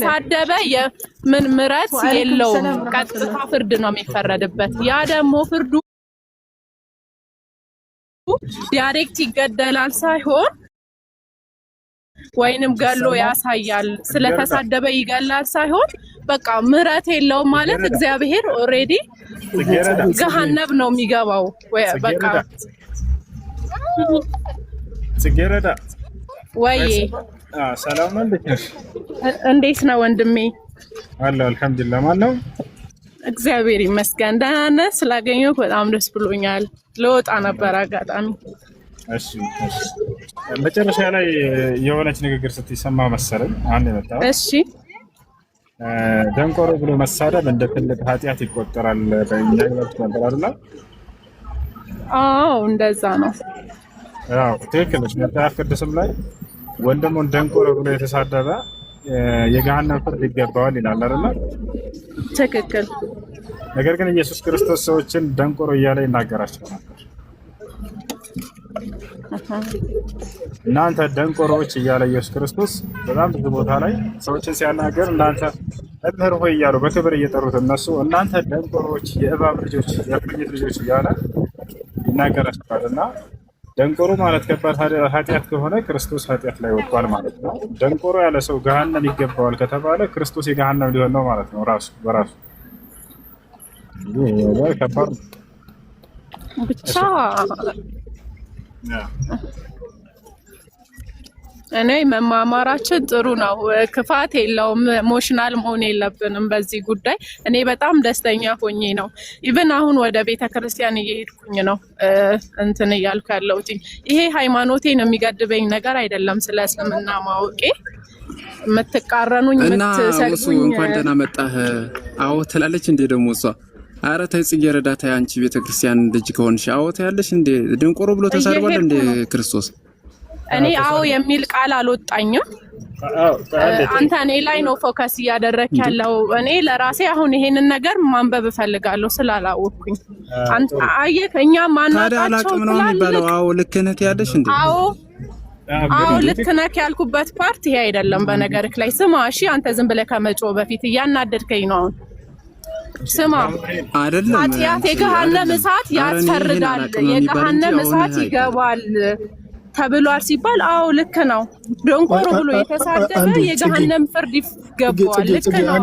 ሳደበ የምን ምረት የለውም ቀጥታ ፍርድ ነው የሚፈረድበት ያ ደግሞ ፍርዱ ዳይሬክት ይገደላል ሳይሆን ወይንም ገሎ ያሳያል ስለተሳደበ ይገላል ሳይሆን በቃ ምረት የለውም ማለት እግዚአብሔር ኦሬዲ ገሃነም ነው የሚገባው በቃ ጽጌረዳ ወይ ሰላም ነሽ እንዴት ነው ወንድሜ አላህ አልሐምዱሊላህ ማነው እግዚአብሔር ይመስገን ደህና ነህ ስላገኘሁ በጣም ደስ ብሎኛል ለወጣ ነበር አጋጣሚ እሺ መጨረሻ ላይ የሆነች ንግግር ስትሰማ መሰለኝ አንድ መጣው እሺ ደንቆሮ ብሎ መሳደብ እንደ ትልቅ ኃጢያት ይቆጠራል በእኛ ወቅት ነበር አይደል አዎ እንደዛ ነው አዎ ትክክል ነሽ መጽሐፍ ቅዱስም ላይ ወንድሙን ደንቆሮ ብሎ የተሳደበ የገሃነም ፍርድ ይገባዋል ይላል አይደል ትክክል ነገር ግን ኢየሱስ ክርስቶስ ሰዎችን ደንቆሮ እያለ ይናገራቸው ነበር እናንተ ደንቆሮዎች እያለ ኢየሱስ ክርስቶስ በጣም ብዙ ቦታ ላይ ሰዎችን ሲያናገር እናንተ መምህር ሆይ እያሉ በክብር እየጠሩት እነሱ እናንተ ደንቆሮዎች የእባብ ልጆች የእፉኝት ልጆች እያለ ይናገራቸዋልና ደንቆሮ ማለት ከባድ ኃጢያት ከሆነ ክርስቶስ ኃጢያት ላይ ወጥቷል ማለት ነው ደንቆሮ ያለ ሰው ገሃነም ይገባዋል ከተባለ ክርስቶስ የገሃነም ሊሆን ነው ማለት ነው ራሱ በራሱ ከባድ ብቻ እኔ መማማራችን ጥሩ ነው ክፋት የለውም ኢሞሽናል መሆን የለብንም በዚህ ጉዳይ እኔ በጣም ደስተኛ ሆኜ ነው ኢቭን አሁን ወደ ቤተክርስቲያን እየሄድኩኝ ነው እንትን እያልኩ ያለሁት ይሄ ሃይማኖቴን የሚገድበኝ ነገር አይደለም ስለ እስልምና ማወቄ የምትቃረኑኝ የምትሰግዱኝ እንኳን ደህና መጣህ አዎ ትላለች እንዴ ደግሞ እሷ አረ ተይ ጽጌረዳ ተይ አንቺ ቤተክርስቲያን ልጅ ከሆንሽ አዎ ታያለሽ እንዴ ድንቆሮ ብሎ ተሳርቧል እንዴ ክርስቶስ እኔ አዎ የሚል ቃል አልወጣኝም አንተ እኔ ላይ ነው ፎከስ እያደረክ ያለው እኔ ለራሴ አሁን ይሄንን ነገር ማንበብ ፈልጋለሁ ስላላወቅኩኝ አንተ አየከኛ ማናጣቸው ነው የሚባለው አዎ ልክ ነህ ያለሽ እንዴ አዎ ልክ ነህ ያልኩበት ፓርት ይሄ አይደለም በነገርክ ላይ ስማ እሺ አንተ ዝም ብለህ ከመጮ በፊት እያናደድከኝ ነው ስማ አይደለም ኃጢአት የገሃነም እሳት ያስፈርዳል የገሃነም እሳት ይገባል ተብሏል ሲባል አዎ ልክ ነው ደንቆሮ ብሎ የተሳደበ የገሃነም ፍርድ ይገባዋል ልክ ነው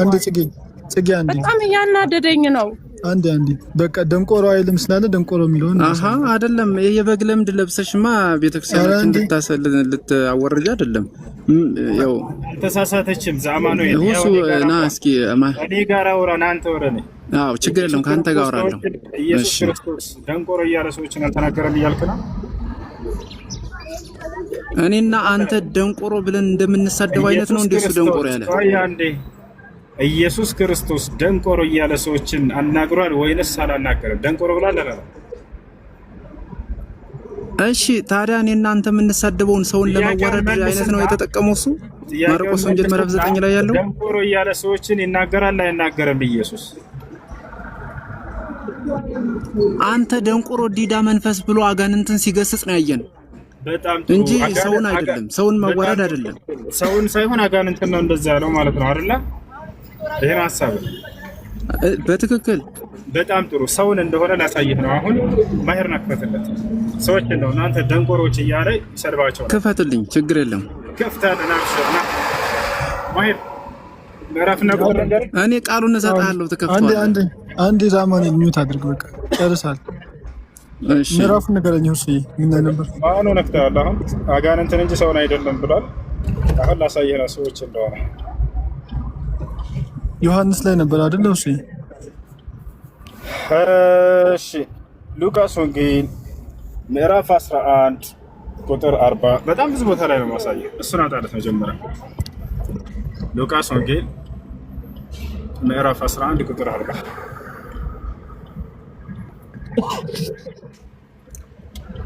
አንድ ጽጌ አንድ በጣም ያናደደኝ ነው አንድ በቃ ደንቆሮ አይልም ስላለ ደንቆሮ የሚለው አይደለም የበግ ለምድ ለብሰሽማ ቤተክርስቲያናችን እንድታወርጃ አይደለም ያው ተሳሳተችም ዛማኑ ሁሱ ና እስኪ እኔ ጋር አውራና አንተ ወረኔ አዎ ችግር የለም ካንተ ጋር አወራለሁ ኢየሱስ ክርስቶስ ደንቆሮ እያለ ሰዎችን አልተናገረም እያልክ ነው እኔና አንተ ደንቆሮ ብለን እንደምንሳደብ አይነት ነው እንደሱ ደንቆሮ ያለ አንዴ ኢየሱስ ክርስቶስ ደንቆሮ እያለ ሰዎችን አናግሯል ወይንስ አላናገረም ደንቆሮ ብሏል አይደል እሺ ታዲያ እኔና አንተ የምንሳደበውን ሰውን ለማዋረድ አይነት ነው የተጠቀመው እሱ ማርቆስ ወንጌል ምዕራፍ 9 ላይ ያለው ደንቆሮ እያለ ሰዎችን ይናገራል አይናገርም ኢየሱስ አንተ ደንቆሮ ዲዳ መንፈስ ብሎ አጋንንትን ሲገስጽ ነው ያየን በጣም እንጂ ሰውን አይደለም ሰውን ማዋረድ አይደለም ሰውን ሳይሆን አጋንንትን ነው እንደዛ ያለው ማለት ነው አይደል ይሄን ሐሳብ በትክክል በጣም ጥሩ ሰውን እንደሆነ ላሳይህ ነው አሁን ማህር ናክፈትለት ሰዎች ነው እናንተ ደንቆሮች እያለ ይሰድባቸው ክፈትልኝ ችግር የለም ከፍታለና አብሽርና ማህር ምዕራፍ ነበር እኔ ቃሉን እሰጥሃለሁ ተከፍቷል አንድ ዛማን ሚውት አድርግ በቃ ጨርሳል እሺ ምዕራፍ ነገረኝ እሱ ምን ነበር ማኑ ነክታለ አሁን አጋንንትን እንጂ ሰውን አይደለም ብሏል አሁን ላሳይህ ነው ሰዎች እንደሆነ ዮሐንስ ላይ ነበር አይደል እሱ እሺ ሉቃስ ወንጌል ምዕራፍ 11 ቁጥር 40 በጣም ብዙ ቦታ ላይ ነው ማሳየው እሱን አጣለት መጀመሪያ ሉቃስ ወንጌል ምዕራፍ 11 ቁጥር 40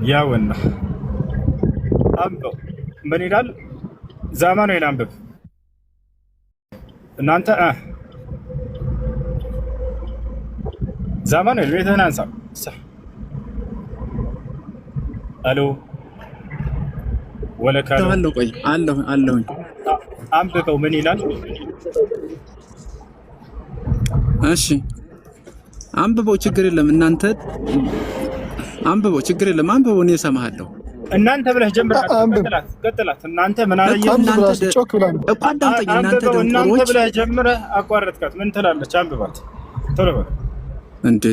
ያውና አንበው ምን ይላል ዛማኑ ይላንብብ እናንተ ዛማኑ ቤተህን አንሳ አሎ ወለካ አለሁ ቆይ አለሁኝ አንብበው ምን ይላል? እሺ አንብበው፣ ችግር የለም እናንተ አንብበው፣ ችግር የለም አንብበው፣ እኔ እሰማሃለሁ። እናንተ ብለህ ጀምረህ ቀጥላት። እናንተ ምን አለኝ? እናንተ እኮ አዳምጠኝ። እናንተ ብለህ ጀምረህ አቋረጥካት። ምን ትላለች? አንብባት ቶሎ በል። እንዴ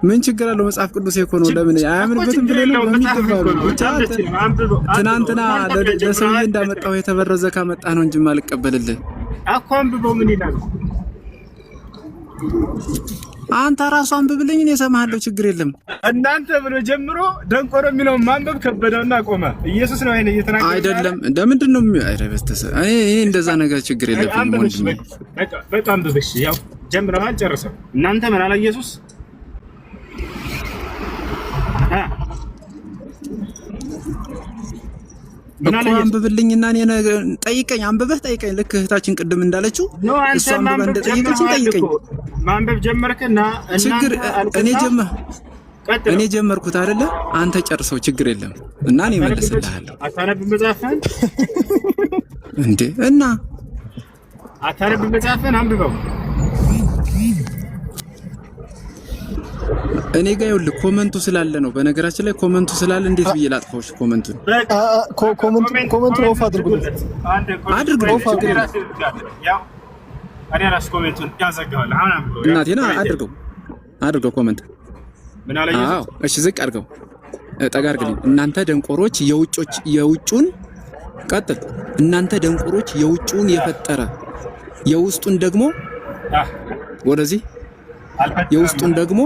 ምን ችግር አለው? መጽሐፍ ቅዱስ እኮ ነው። ለምን አያምንበትም ብለህ ነው? ትናንትና ለሰውዬ እንዳመጣው የተበረዘ ካመጣህ ነው እንጂ ማልቀበልልህ እኮ። አንብበው ምን ይላል? አንተ ራሱ አንብብልኝ፣ እኔ እሰማሃለሁ። ችግር የለም። እናንተ ብሎ ጀምሮ ደንቆሮ የሚለውን ማንበብ ከበደውና ቆመ። ኢየሱስ ነው አይነ እየተናገረ አይደለም። እንደምንድን ነው አይረበስተሰ እኔ እንደዛ ነገር ችግር የለብኝም ወንድሜ። በቃ አንብብሽ። ያው ጀምረሃል፣ ጨርሰው። እናንተ ምን አለ ኢየሱስ? እኮ አንብብልኝና እኔ ጠይቀኝ፣ አንብበህ ጠይቀኝ። ልክ እህታችን ቅድም እንዳለችው እሷ አንብባ እንደጠየቀችኝ ጠይቀኝ። ማንበብ ጀመርክና ችግር እኔ ጀመርኩት አይደለ? አንተ ጨርሰው፣ ችግር የለም እና እኔ እመልስልሃለሁ። አታነብም መጽሐፍህን እንዴ? እና አታነብም መጽሐፍህን? አንብበው። እኔ ጋር ይኸውልህ ኮመንቱ ስላለ ነው። በነገራችን ላይ ኮመንቱ ስላለ እንዴት ብዬ ላጥፋውሽ? ኮመንቱን ኦፍ አድርጉት። ያው እኔ ራስ ኮሜንቱን ያዘጋዋል። አሁን አንብበው። እናቴና አድርገው ኮመንት። ምን አለ? አዎ እሺ፣ ዝቅ አድርገው፣ ጠጋ አድርግልኝ። እናንተ ደንቆሮች የውጩን ቀጥል። እናንተ ደንቆሮች የውጩን የፈጠረ የውስጡን ደግሞ ወደዚህ የውስጡን ደግሞ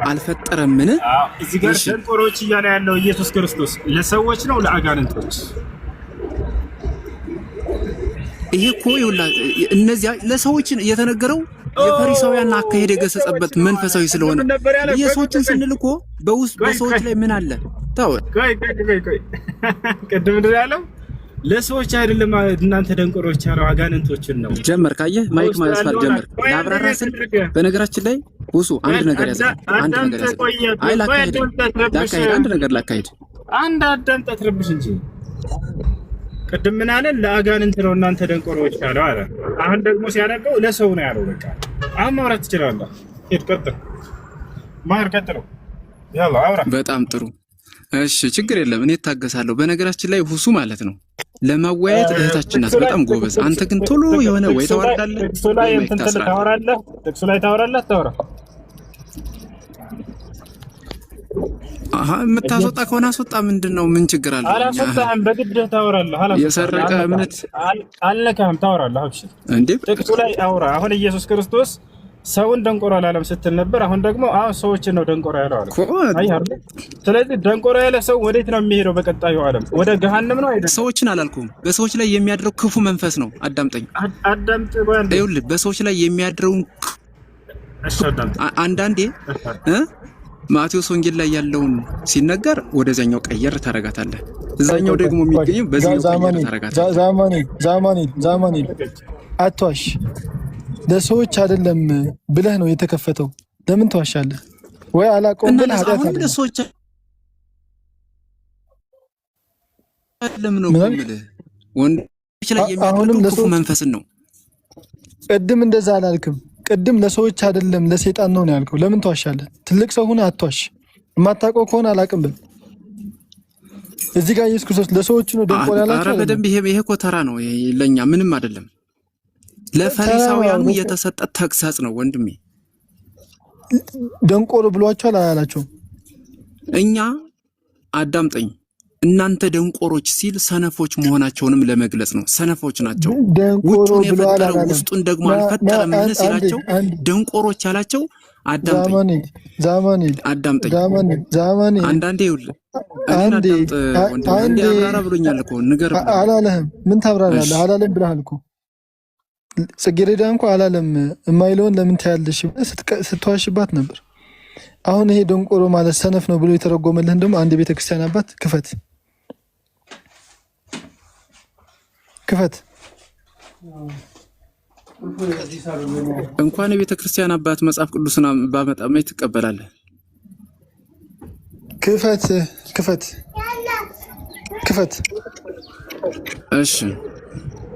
አልፈጠረምን? እዚህ ጋር ደንቆሮች እያለ ያለው ኢየሱስ ክርስቶስ ለሰዎች ነው ለአጋንንቶች? ይሄ እኮ እነዚያ ለሰዎች የተነገረው የፈሪሳውያን አካሄድ የገሰጸበት መንፈሳዊ ስለሆነ የሰዎችን ስንል እኮ በሰዎች ላይ ምን አለ? ታው ቆይ ቅድም እንደዛ ያለው ለሰዎች አይደለም። እናንተ ደንቆሮች ያለው አጋንንቶችን ነው። ጀመርክ? አየህ፣ ማይክ ማስፋት ጀመርክ። ለአብራራ ስል በነገራችን ላይ ሁሱ አንድ ነገር ያዘ። አይ ላካሄድ አንድ ነገር ላካሄድ። አንድ አዳምጣት ረብሽ እንጂ ቅድም ምን አለ? ለአጋንንት ነው እናንተ ደንቆሮች ያለው አለ። አሁን ደግሞ ሲያደርገው ለሰው ነው ያለው። በቃ አሁን ማውራት ትችላለህ። ሄድ ቀጥል። ማር ቀጥል። ያላ አውራ። በጣም ጥሩ። እሺ ችግር የለም፣ እኔ እታገሳለሁ። በነገራችን ላይ ሁሱ ማለት ነው ለማወያየት እህታችን ናት፣ በጣም ጎበዝ። አንተ ግን ቶሎ የሆነ ወይ ታወራለህ፣ ጥቅሱ ላይ ታወራለህ። የምታስወጣ ከሆነ አስወጣ። ምንድነው? ምን ችግር አለ? አላስወጣህም፣ በግድህ ታወራለህ። የሰረቀ እምነት አልነካህም፣ ታወራለህ። አብሽ እንዴ ጥቅሱ ላይ አውራ። አሁን ኢየሱስ ክርስቶስ ሰውን ደንቆሮ አላለም ስትል ነበር። አሁን ደግሞ ሰዎችን ነው ደንቆሮ ያለው አለ። ስለዚህ ደንቆሮ ያለ ሰው ወዴት ነው የሚሄደው? በቀጣዩ ዓለም ወደ ገሃነም ነው አይደል? ሰዎችን አላልኩም። በሰዎች ላይ የሚያድረው ክፉ መንፈስ ነው። አዳምጠኝ፣ ይኸውልህ በሰዎች ላይ የሚያድረው አንዳንዴ ማቴዎስ ወንጌል ላይ ያለውን ሲነገር ወደዛኛው ቀየር ታረጋታለህ። እዛኛው ደግሞ የሚገኘው በዚህኛው ቀየር ታረጋታለህ። ዛማኒ አትዋሽ። ለሰዎች አይደለም ብለህ ነው የተከፈተው። ለምን ተዋሻለህ? ወይ አላውቀውም ብለህ ኃጢአት አይደለም። ለሰዎች አይደለም ነው ብለህ ወንዶች ላይ የሚያደርገው ክፉ መንፈስን ነው። ቅድም እንደዛ አላልክም። ቅድም ለሰዎች አይደለም ለሰይጣን ነው ያልከው። ለምን ተዋሻለህ? ትልቅ ሰው ሆነ አትዋሽ። የማታውቀው ከሆነ አላውቅም ብል። እዚህ ጋር ኢየሱስ ክርስቶስ ለሰዎች ነው ደንቆሮ ያላቸው። ኧረ በደንብ ይሄ እኮ ተራ ነው፣ ለኛ ምንም አይደለም። ለፈሪሳውያኑ የተሰጠ ተግሳጽ ነው ወንድሜ። ደንቆሮ ብሏቸዋል አላላቸውም? እኛ አዳምጠኝ፣ እናንተ ደንቆሮች ሲል ሰነፎች መሆናቸውንም ለመግለጽ ነው። ሰነፎች ናቸው። ውጩን የፈጠረው ውስጡን ደግሞ አልፈጠረም ሲላቸው ደንቆሮች ያላቸው። አዳምጠኝ አንዳንዴ ይኸውልህ አንዴ አብራራ ብሎኛል እኮ ንገር አላለህም። ምን ታብራራለህ? አላለም ብለሃል እኮ ጽጌረዳ እንኳን አላለም። የማይለውን ለምን ታያለሽ ስትዋሽባት ነበር። አሁን ይሄ ደንቆሮ ማለት ሰነፍ ነው ብሎ የተረጎመልህን ደግሞ አንድ የቤተክርስቲያን አባት ክፈት። እንኳን የቤተክርስቲያን አባት መጽሐፍ ቅዱስን ባመጣመ ትቀበላለህ። ክፈት። እሺ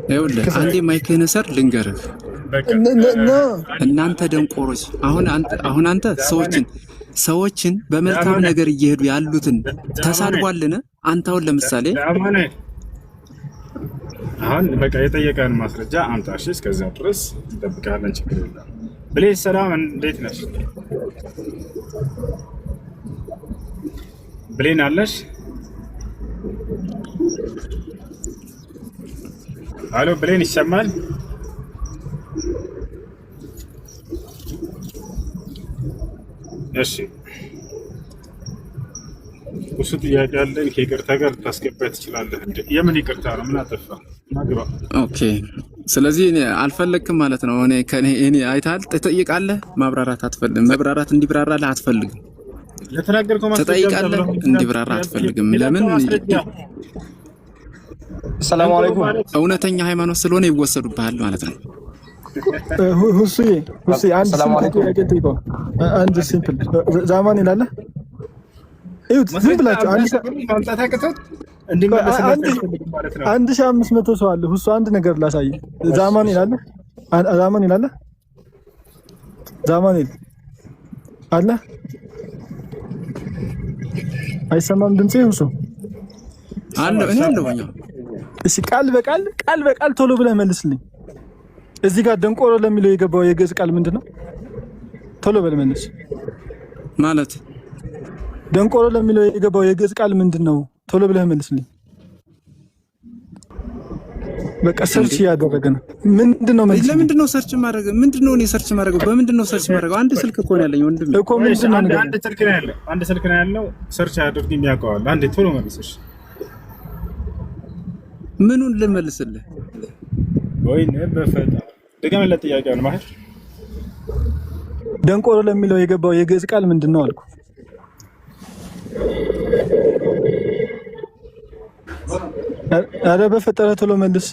ይኸውልህ አንዴ ማይክህን ሰር ልንገርህ። እናንተ ደንቆሮች አሁን አንተ ሰዎችን በመልካም ነገር እየሄዱ ያሉትን ተሳድቧልን? አንተ አሁን ለምሳሌ አሁን በቃ የጠየቀን ማስረጃ አምጣ። እሺ እስከዛ ድረስ እንጠብቃለን። ችግር የለም። ብሌን ሰላም፣ እንዴት ነሽ? ብሌን አለሽ? አሎ ብሌን ይሰማል? እሺ እሱ ጥያቄ አለኝ። ከይቅርታ ጋር ታስገባይ ትችላለህ እንዴ? የምን ይቅርታ ነው? ምን አጠፋ? ማግባ ኦኬ። ስለዚህ እኔ አልፈለግክም ማለት ነው። እኔ አይተሃል፣ ትጠይቃለህ፣ ማብራራት አትፈልግም። መብራራት እንዲብራራልህ አትፈልግም። ለተናገርከው ማስረጃ ትጠይቃለህ፣ እንዲብራራ አትፈልግም። ለምን? ሰላም አለይኩም። እውነተኛ ሃይማኖት ስለሆነ ይወሰዱብሃል ማለት ነው። ሁሴ አንድ ሲምፕል ዛማን ይላል። እዩት፣ ዝም ብላችሁ 1500 ሰው አለ። ሁሱ አንድ ነገር ላሳይ። ዛማን ይላል። ዛማን አለ። አይሰማም ድምጼ? ሁሱ አለ። እኔ አለሁኝ። እሺ ቃል በቃል ቶሎ ብለህ መልስልኝ። እዚህ ጋር ደንቆሮ ለሚለው የገባው የግዕዝ ቃል ምንድነው? ቶሎ በል መልስ። ማለት ደንቆሮ ለሚለው የገባው የግዕዝ ቃል ምንድነው? ቶሎ ብለህ መልስልኝ። በቃ ሰርች ያደረገ ነው። ምንድነው መልስ? ለምንድነው ሰርች ማድረግ? ምንድነው እኔ ሰርች ማድረግ? በምንድነው ሰርች ማድረግ? አንድ ስልክ እኮ ነው ያለኝ ወንድም እኮ። ምንድነው? አንድ ስልክ ነው ያለው። ሰርች አድርግኝ ያውቀዋል። አንዴ ቶሎ መልስሽ። ምኑን ልመልስልህ? ወይ በፈጣ ደጋመለት ጥያቄ ነው ማለት ደንቆሮ ለሚለው የገባው የግዕዝ ቃል ምንድነው አልኩ። አረ በፈጠረ ቶሎ መልስ።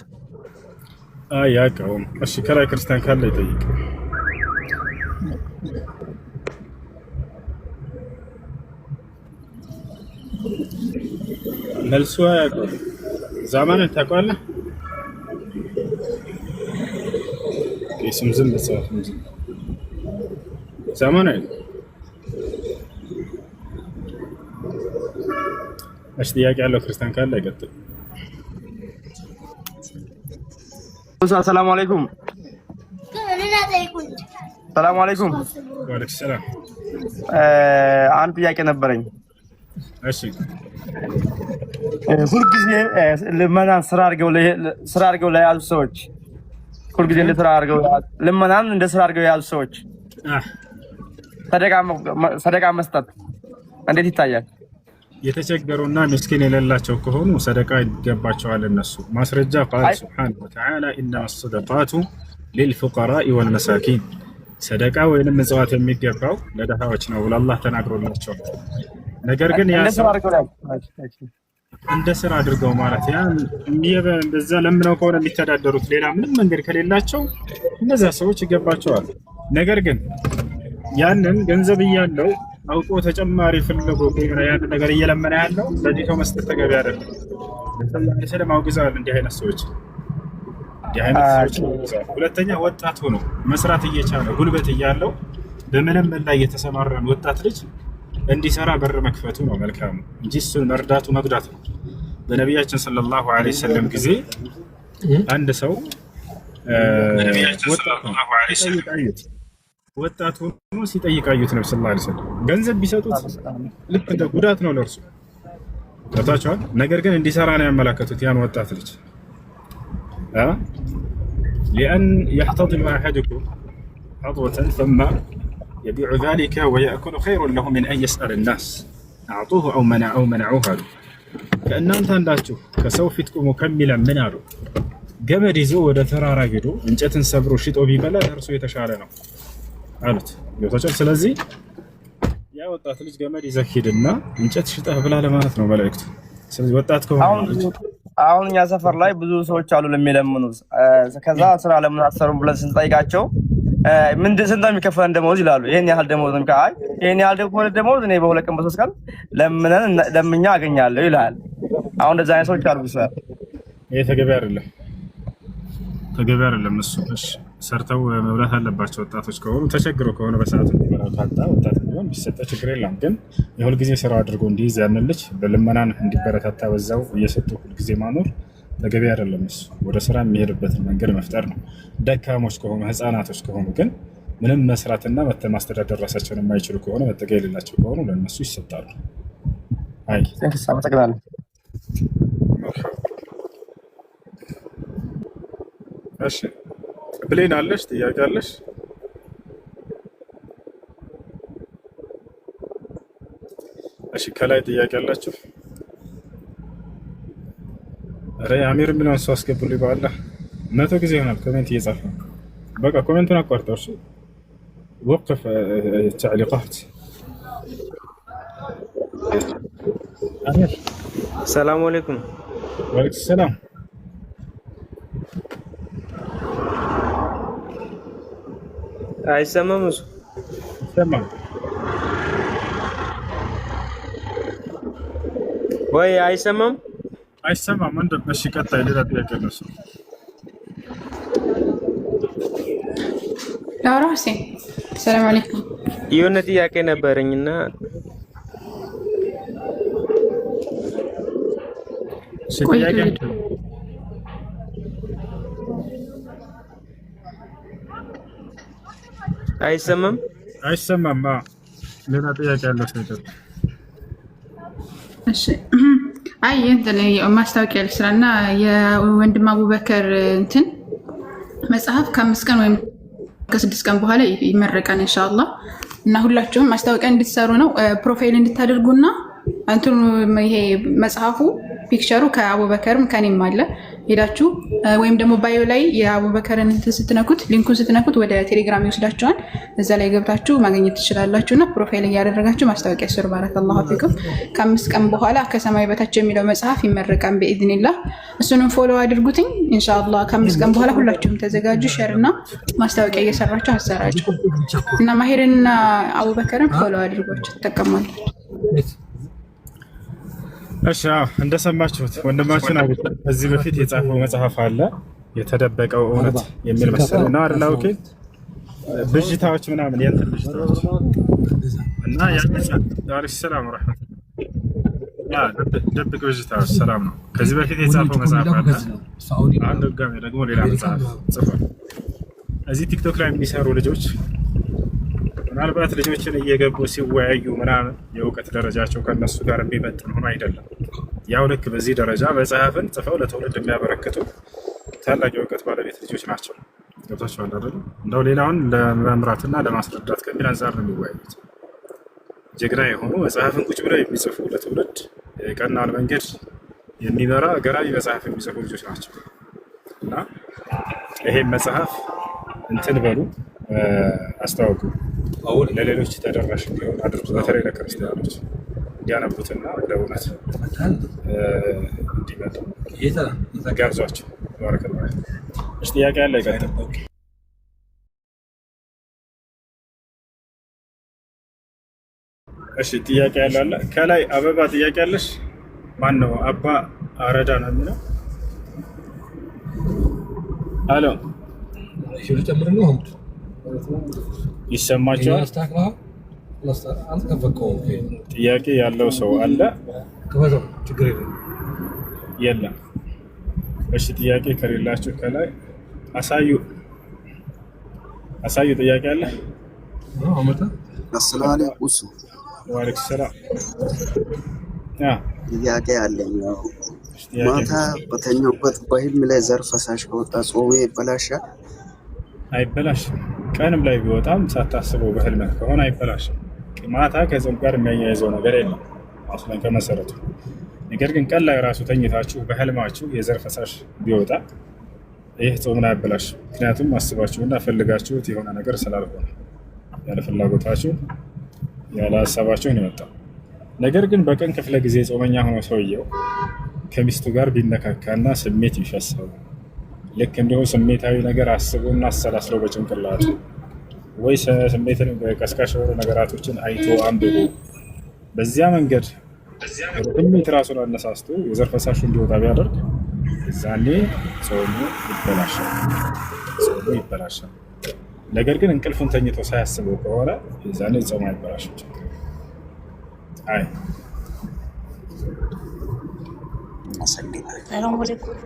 ያውቀውም። እሺ ከላይ ክርስቲያን ካለ ይጠይቅ። መልሱ ያውቀው። ዛማንን ታውቀዋለህ? ስም ዝም በሰዓት እንጂ ዛማን አይደል? እሺ ጥያቄ ያለው ክርስቲያን ካለ አይቀጥል። ሰላም አለይኩም። ሰላም አለይኩም። ወአለይኩም ሰላም። አንድ ጥያቄ ነበረኝ። እሺ ሁልጊዜ ልመናን ስራ አድርገው ለያዙ ሰዎች ሁልጊዜ እንደ ስራ አድርገው ልመናን እንደ ስራ አድርገው የያዙ ሰዎች ሰደቃ መስጠት እንዴት ይታያል? የተቸገሩና ምስኪን የሌላቸው ከሆኑ ሰደቃ ይገባቸዋል። እነሱ ማስረጃ ቃል ሱብሓነሁ ወተዓላ ኢነማ ሰደቃቱ ሊልፉቀራኢ ወልመሳኪን፣ ሰደቃ ወይንም ምጽዋት የሚገባው ለደሃዎች ነው ብሎ አላህ ተናግሮላቸዋል። ነገር ግን እንደ ስራ አድርገው ማለት በዛ ለምነው ከሆነ የሚተዳደሩት ሌላ ምንም መንገድ ከሌላቸው እነዛ ሰዎች ይገባቸዋል። ነገር ግን ያንን ገንዘብ እያለው አውቆ ተጨማሪ ፍለጎ ያን ነገር እየለመነ ያለው ለዲቶ መስጠት ተገቢ አይደለም። ለሰላም አውግዛል እንዲህ አይነት ሰዎች ሁለተኛ ወጣት ሆኖ መስራት እየቻለ ጉልበት እያለው በምንም ላይ የተሰማራን ወጣት ልጅ እንዲሰራ በር መክፈቱ ነው መልካም እንጂ እሱን መርዳቱ መጉዳት ነው። በነቢያችን ሰለላሁ ዐለይሂ ወሰለም ጊዜ አንድ ሰው ወጣት ሆኖ ሲጠይቅ አዩት። ነብዩ ሰለላሁ ዐለይሂ ወሰለም ገንዘብ ቢሰጡት ልክ እንደ ጉዳት ነው ለእርሱ ታታቸዋል። ነገር ግን እንዲሰራ ነው ያመላከቱት ያን ወጣት ልጅ لأن يحتضن أحدكم حظوة ثم يبيع ذلك ويأكل خير له من أن يسأل الناس أعطوه أو منعوه كأن أنت عندك كسو فيتكم مكملا من هذا جمد يزو وده ترى راجدو إن جت نصبروا شيء أو بيبلا درسوا يتشعلنا قالت يوتشل سلزي يا وطات ليش جمد يزكيدنا إن جت شيء أهبلا لما نثنو ملاكته سلزي وطاتكم አሁን እኛ ሰፈር ላይ ብዙ ሰዎች አሉ ለሚለምኑ ከዛ ስራ ለምን አሰሩም ብለን ስንጠይቃቸው ስንት ነው የሚከፈለን ደሞዝ ይላሉ። ይሄን ያህል ደሞዝ ነው ካይ ይሄን ያህል ደሞዝ እኔ በሁለት ቀን በሶስት ቀን ለምኛ አገኛለሁ ይላል። አሁን እንደዛ አይነት ሰዎች አሉ። ይሄ ተገቢ አይደለም። ተገቢ አይደለም እሱ። እሺ ሰርተው መብላት አለባቸው ወጣቶች ከሆኑ ተቸግረው ከሆነ በሰዓቱ የሚበላው ካጣ ወጣት ቢሆን ቢሰጠ ችግር የለም። ግን የሁልጊዜ ስራው አድርጎ እንዲይዝ ያንን ልጅ በልመናን እንዲበረታታ በዛው እየሰጡ ሁልጊዜ ማኖር ተገቢ አይደለም እሱ። ወደ ስራ የሚሄድበትን መንገድ መፍጠር ነው። ደካሞች ከሆኑ ህፃናቶች ከሆኑ ግን ምንም መስራትና ማስተዳደር ራሳቸውን የማይችሉ ከሆነ መጠጊያ የሌላቸው ከሆኑ ለእነሱ ይሰጣሉ። አይ አመሰግናለሁ። እሺ ብሌን አለሽ? ጥያቄ አለሽ? እሺ ከላይ ጥያቄ አላችሁ? ኧረ አሚር የሚለውን ሰው አስገቡልኝ። በኋላ 100 ጊዜ ይሆናል ኮሜንት እየጻፈ በቃ ኮሜንቱን አቋርጠው። እሺ وقف التعليقات. السلام عليكم. وعليكم السلام. አይሰማም? እሱ ይሰማል ወይ? አይሰማም? አይሰማም። ምንድን ነው? እሺ ቀጣይ ሌላ ጥያቄ ነው። እሱ ላውራ ሁሴን ሰላም አለይኩም። የሆነ ጥያቄ ነበረኝና አይሰማም? አይሰማም። ሌላ ጥያቄ ያለው ሰው ይጠይቅ። እሺ አይ እንትን ማስታወቂያ ልስራና የወንድም አቡበከር እንትን መጽሐፍ ከ5 ቀን ወይም ከ6 ቀን በኋላ ይመረቃል ኢንሻአላህ። እና ሁላችሁም ማስታወቂያ እንድትሰሩ ነው፣ ፕሮፋይል እንድታደርጉና እንትኑ ይሄ መጽሐፉ ፒክቸሩ ከአቡበከርም ከኔም አለ። ሄዳችሁ ወይም ደግሞ ባዮ ላይ የአቡበከርን ስትነኩት ሊንኩን ስትነኩት ወደ ቴሌግራም ይወስዳችኋል። እዛ ላይ ገብታችሁ ማግኘት ትችላላችሁና ፕሮፋይል እያደረጋችሁ ማስታወቂያ ስሩ። ባረከላሁ ፊኩም። ከ5 ቀን በኋላ ከሰማይ በታች የሚለው መጽሐፍ ይመረቃል በኢዝኒላህ። እሱንም ፎሎ አድርጉትኝ ኢንሻአላህ። ከ5 ቀን በኋላ ሁላችሁም ተዘጋጁ። ሼርና ማስታወቂያ እየሰራችሁ አሰራጩ እና ማሄርና አቡበከርን ፎሎ አድርጓችሁ ተጠቀማላችሁ። እሺ እንደሰማችሁት ወንድማችን አቡ ከዚህ በፊት የጻፈው መጽሐፍ አለ የተደበቀው እውነት የሚል መሰለኝ ነው አይደል? ኦኬ ብዥታዎች ምናምን የእንትን ብዥታዎች እና ያቺ ሰላም ወራህመት ደብቅ ብዥታዎች ሰላም ነው። ከዚህ በፊት የጻፈው መጽሐፍ አለ። አንድ ጋር ደግሞ ሌላ መጽሐፍ ጽፏል። እዚህ ቲክቶክ ላይ የሚሰሩ ልጆች ምናልባት ልጆችን እየገቡ ሲወያዩ ምናምን የእውቀት ደረጃቸው ከነሱ ጋር የሚመጥን ሆኖ አይደለም። ያው ልክ በዚህ ደረጃ መጽሐፍን ጽፈው ለትውልድ የሚያበረክቱ ታላቅ የእውቀት ባለቤት ልጆች ናቸው። ገብቷቸዋል አይደል? እንደው ሌላውን ለመምራትና ለማስረዳት ከሚል አንጻር ነው የሚወያዩት። ጀግና የሆኑ መጽሐፍን ቁጭ ብለው የሚጽፉ ለትውልድ የቀናውን መንገድ የሚመራ ገራሚ መጽሐፍ የሚጽፉ ልጆች ናቸው እና ይሄን መጽሐፍ እንትን በሉ አስተዋውቁ፣ ለሌሎች ተደራሽ እንዲሆን አድርጉ። በተለይ ለክርስቲያኖች እንዲያነቡትና ወደ እውነት እንዲመጡ ጋብዟቸው። ባረከላሁ። እሺ ጥያቄ ያለ ይቀጥል። እሺ ጥያቄ ያለ አለ? ከላይ አበባ ጥያቄ ያለሽ? ማን ነው? አባ አረዳ ነው የሚለው። አሎ ይሰማቸዋል? ጥያቄ ያለው ሰው አለ? የለም። እሺ ጥያቄ ከሌላችሁ ከላይ አሳዩ። ጥያቄ አለ? አሰላሙ አለይኩም። ወአለይኩም ሰላም። ጥያቄ አለኝ። ማታ በተኛሁበት በህልም ላይ ዘር ፈሳሽ ከወጣ ጾሜ ይበላሻል? አይበላሽም። ቀንም ላይ ቢወጣም ሳታስበው በህልምህ ከሆነ አይበላሽም። ማታ ከጾም ጋር የሚያያይዘው ነገር የለም አስለን ከመሰረቱ። ነገር ግን ቀን ላይ ራሱ ተኝታችሁ በህልማችሁ የዘር ፈሳሽ ቢወጣ ይህ ጾምን አያበላሽም። ምክንያቱም አስባችሁና ፈልጋችሁት የሆነ ነገር ስላልሆነ ያለ ፍላጎታችሁ ያለ ሀሳባችሁ ነው የወጣው። ነገር ግን በቀን ክፍለ ጊዜ ጾመኛ ሆኖ ሰውየው ከሚስቱ ጋር ቢነካካና ስሜት ቢፈሰው ልክ እንዲሁ ስሜታዊ ነገር አስቦና አሰላስለው በጭንቅላቱ ወይ ስሜትን ቀስቃሽ የሆኑ ነገራቶችን አይቶ አንብቦ በዚያ መንገድ ስሜት ራሱን አነሳስቶ የዘር ፈሳሹ እንዲወጣ ቢያደርግ እዛኔ ጾሙ ይበላሻል። ነገር ግን እንቅልፉን ተኝቶ ሳያስበው ከሆነ እዛኔ ጾሙ አይበላሽም። አይ ሰላም አለይኩም።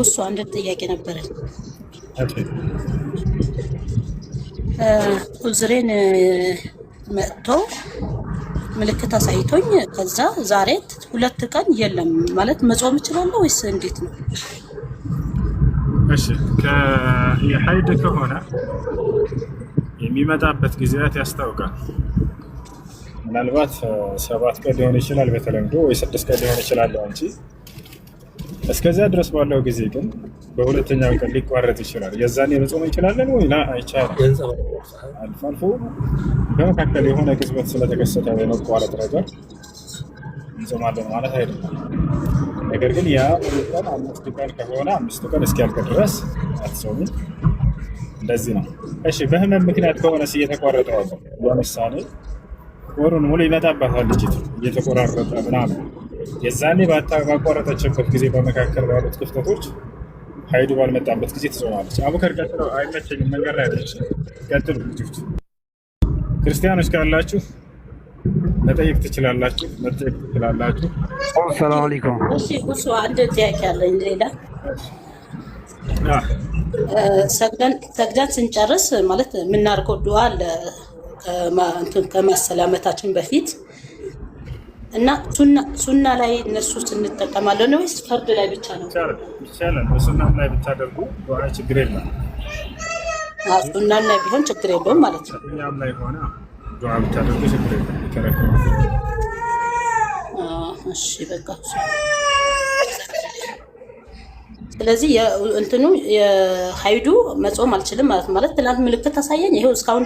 እሱ አንድ ጥያቄ ነበረኝ። ኡዝሬን መጥቶ ምልክት አሳይቶኝ ከዛ ዛሬ 2 ቀን የለም ማለት መጾም እችላለሁ ወይስ እንዴት ነው? እሺ የሐይድ ከሆነ የሚመጣበት ጊዜያት ያስታውቃል። ምናልባት 7 ቀን ሊሆን ይችላል በተለምዶ ወይ 6 ቀን ሊሆን ይችላል እንጂ እስከዚያ ድረስ ባለው ጊዜ ግን በሁለተኛው ቀን ሊቋረጥ ይችላል። የዛኔ መጾም እንችላለን ወይ? አይቻልም። አልፎ አልፎ በመካከል የሆነ ቅጽበት ስለተከሰተ የመቋረጥ ነገር እንጾማለን ማለት አይደለም። ነገር ግን ያ ቀን 5 ቀን ከሆነ 5 ቀን እስኪያልቅ ድረስ አትጾሙ። እንደዚህ ነው። እሺ በህመም ምክንያት ከሆነስ እየተቋረጠ ያለ ለምሳሌ ወሩን ሙሉ ይመጣባታል ልጅቱ እየተቆራረጠ ምናምን የዛኔ ባቋረጠችበት ጊዜ በመካከል ባሉት ክፍተቶች ሀይዱ ባልመጣበት ጊዜ ትጾማለች። አቡከር ቀጥለው። አይመቸኝም መንገድ ላይ አይደለች። ቀጥሉ ልጆች። ክርስቲያኖች ካላችሁ መጠየቅ ትችላላችሁ። ሰላም አለይኩም። እሺ እሱ አንድ ጥያቄ አለኝ። ሌላ ሰግደን ስንጨርስ ማለት የምናደርገው ዱዓ አለ ከማሰላመታችን በፊት እና ሱና ላይ እነሱ እንጠቀማለን ወይስ ፈርድ ላይ ብቻ ነው? ይቻላል። በሱና ላይ ብታደርጉ ዱዓ ችግር የለም። ሱና ላይ ቢሆን ችግር የለውም ማለት ነው። እኛም ላይ ሆነ ዱዓ ብታደርጉ ችግር የለም። ይከራከሩ። እሺ በቃ ስለዚህ እንትኑ የሀይዱ መጾም አልችልም ማለት ትናንት ምልክት ታሳየኝ ይሄው እስካሁን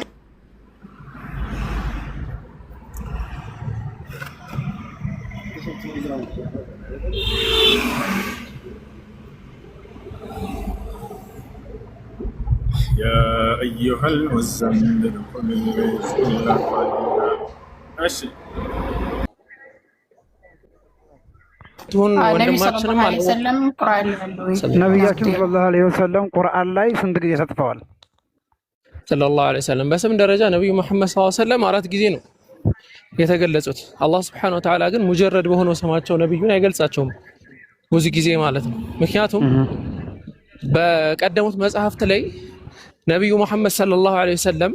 يا أيها المزمل قم الليل إلا قليلا. እሺ ነቢያችን ሰለላሁ ዐለይሂ ወሰለም ቁርአን ላይ ስንት ጊዜ ተጽፈዋል? ሰለላሁ ዐለይሂ ወሰለም በስም ደረጃ ነብዩ መሐመድ ሰለላሁ ዐለይሂ ወሰለም 4 ጊዜ ነው የተገለጹት። አላህ Subhanahu Wa Ta'ala ግን ሙጀረድ በሆነው ስማቸው ነብዩን አይገልጻቸውም ብዙ ጊዜ ማለት ነው። ምክንያቱም በቀደሙት መጽሐፍት ላይ ነብዩ መሐመድ ሰለላሁ ዐለይሂ ወሰለም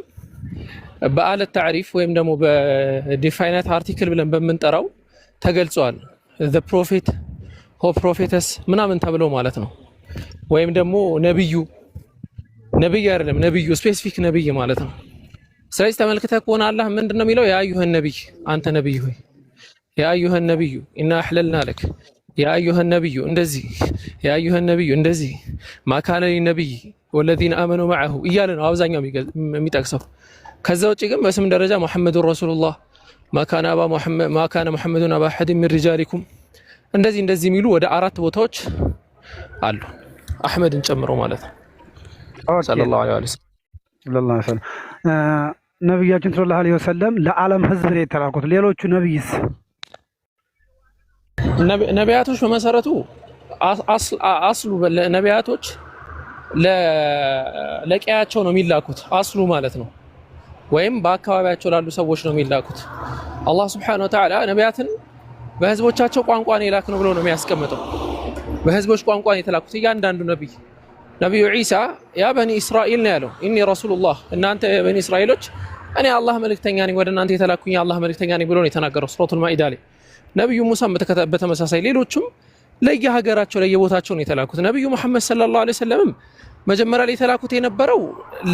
በአለ ታሪፍ ወይም ደግሞ በዲፋይናይት አርቲክል ብለን በመንጠራው ተገልጿል። the prophet or prophetess ምናምን ተብለው ማለት ነው። ወይም ደግሞ ነብዩ አይደለም ነብዩ ስፔሲፊክ ነብይ ማለት ነው። ስለዚህ ተመልክተህ ከሆነ አላህ ምንድነው የሚለው? ያ አዩሀ ነብይ አንተ ነብይ ሆይ ያ አዩሀ ነብዩ ኢና አህለልና ለክ ያ አዩሀ ነብዩ እንደዚህ ያ አዩሀ ነብዩ እንደዚህ ማካነ ነብይ ወለዚነ አመኑ معه እያለ ነው አብዛኛው የሚጠቅሰው። ከዛ ውጪ ግን በስም ደረጃ ሙሐመዱን ረሱሉላህ ማካነ ሙሐመዱን አባ አሐድ ሚን ሪጃሊኩም እንደዚህ የሚሉ ወደ 4 ቦታዎች አሉ አህመድን ጨምሮ ማለት ነው። ሰለላሁ ዐለይሂ ወሰለም ነብያችን ሰለላሁ ዐለይሂ ወሰለም ለዓለም ህዝብ ላይ የተላኩት ሌሎቹ ነብይስ? ነቢያቶች በመሰረቱ አስሉ ነቢያቶች ለቀያቸው ነው የሚላኩት አስሉ ማለት ነው። ወይም በአካባቢያቸው ላሉ ሰዎች ነው የሚላኩት። አላህ Subhanahu Wa Ta'ala ነቢያትን በህዝቦቻቸው ቋንቋ ነው የላክነው ብሎ ነው የሚያስቀምጠው። በህዝቦች ቋንቋ ነው የተላኩት እያንዳንዱ ነብዩ ዒሳ ያ በኒ እስራኤል ነው ያለው ኢኒ ረሱሉላህ እናንተ በኒ እስራኤሎች እኔ አላህ መልእክተኛ ነኝ ወደ እናንተ የተላኩኝ አላህ መልእክተኛ ነኝ ብሎ ነው የተናገረው ሱረቱል ማኢዳ ላይ። ነብዩ ሙሳ በተመሳሳይ ሌሎችም ለየሀገራቸው ለየቦታቸው ነው የተላኩት። ነብዩ መሐመድ ሰለላሁ ዐለይሂ ወሰለም መጀመሪያ ላይ የተላኩት የነበረው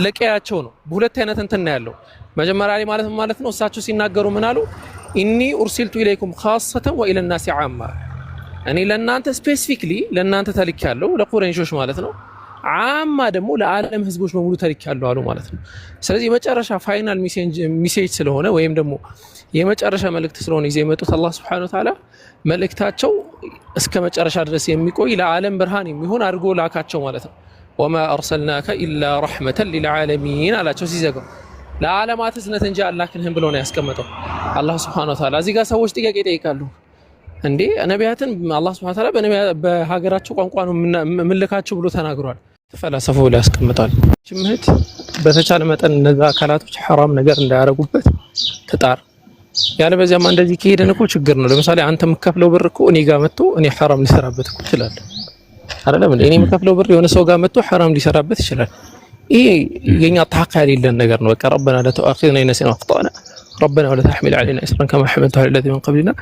ለቀያቸው ነው። በሁለት አይነት እንትን ነው ያለው። መጀመሪያ ላይ ማለት ነው እሳቸው ሲናገሩ ምን አሉ? ኢኒ ኡርሲልቱ ኢለይኩም ኻሰተን ወኢለ ናሲ ዓማ እኔ ለእናንተ ስፔሲፊክሊ ለእናንተ ተልኬያለሁ ለቁረይሾች ማለት ነው። ዓማ ደግሞ ለዓለም ህዝቦች በሙሉ ተልኬያለሁ አሉ ማለት ነው። ስለዚህ የመጨረሻ ፋይናል ሚሴጅ ስለሆነ ወይም ደግሞ የመጨረሻ መልእክት ስለሆነ ይዘው የመጡት አላህ Subhanahu Wa Ta'ala መልእክታቸው እስከ መጨረሻ ድረስ የሚቆይ ለዓለም ብርሃን የሚሆን አድርጎ ላካቸው ማለት ነው። ወማ አርሰልናከ ኢላ ረሕመተን ሊልዓለሚን አላቸው ሲዘጋው። ለዓለማት እዝነት እንጂ አላክንህም ብሎ ነው ያስቀመጠው አላህ ሱብሓነሁ ወተዓላ። እዚህ ጋር ሰዎች ጥያቄ ይጠይቃሉ። እንዴ ነቢያትን አላህ ሱብሓነሁ ወተዓላ በሀገራቸው ቋንቋ ነው ምልካቸው ብሎ ተናግሯል። ተፈላሰፈው ላይ ያስቀምጣል። ጅምህት በተቻለ መጠን እነዛ አካላቶች ሐራም ነገር እንዳያረጉበት ትጣር። ያለ በዚያማ እንደዚህ ከሄደን እኮ ችግር ነው። ለምሳሌ አንተ የምከፍለው ብር እኮ እኔ ጋር መጥቶ እኔ ሐራም ሊሰራበት እኮ ይችላል አይደለም እንዴ? እኔ የምከፍለው ብር የሆነ ሰው ጋር መጥቶ ሐራም ሊሰራበት ይችላል። ይሄ የኛ ታካል የለን ነገር ነው። በቃ ረበና لا تؤاخذنا إن نسينا وأخطأنا ربنا ولا تحمل علينا إصرا كما حملته على الذين من قبلنا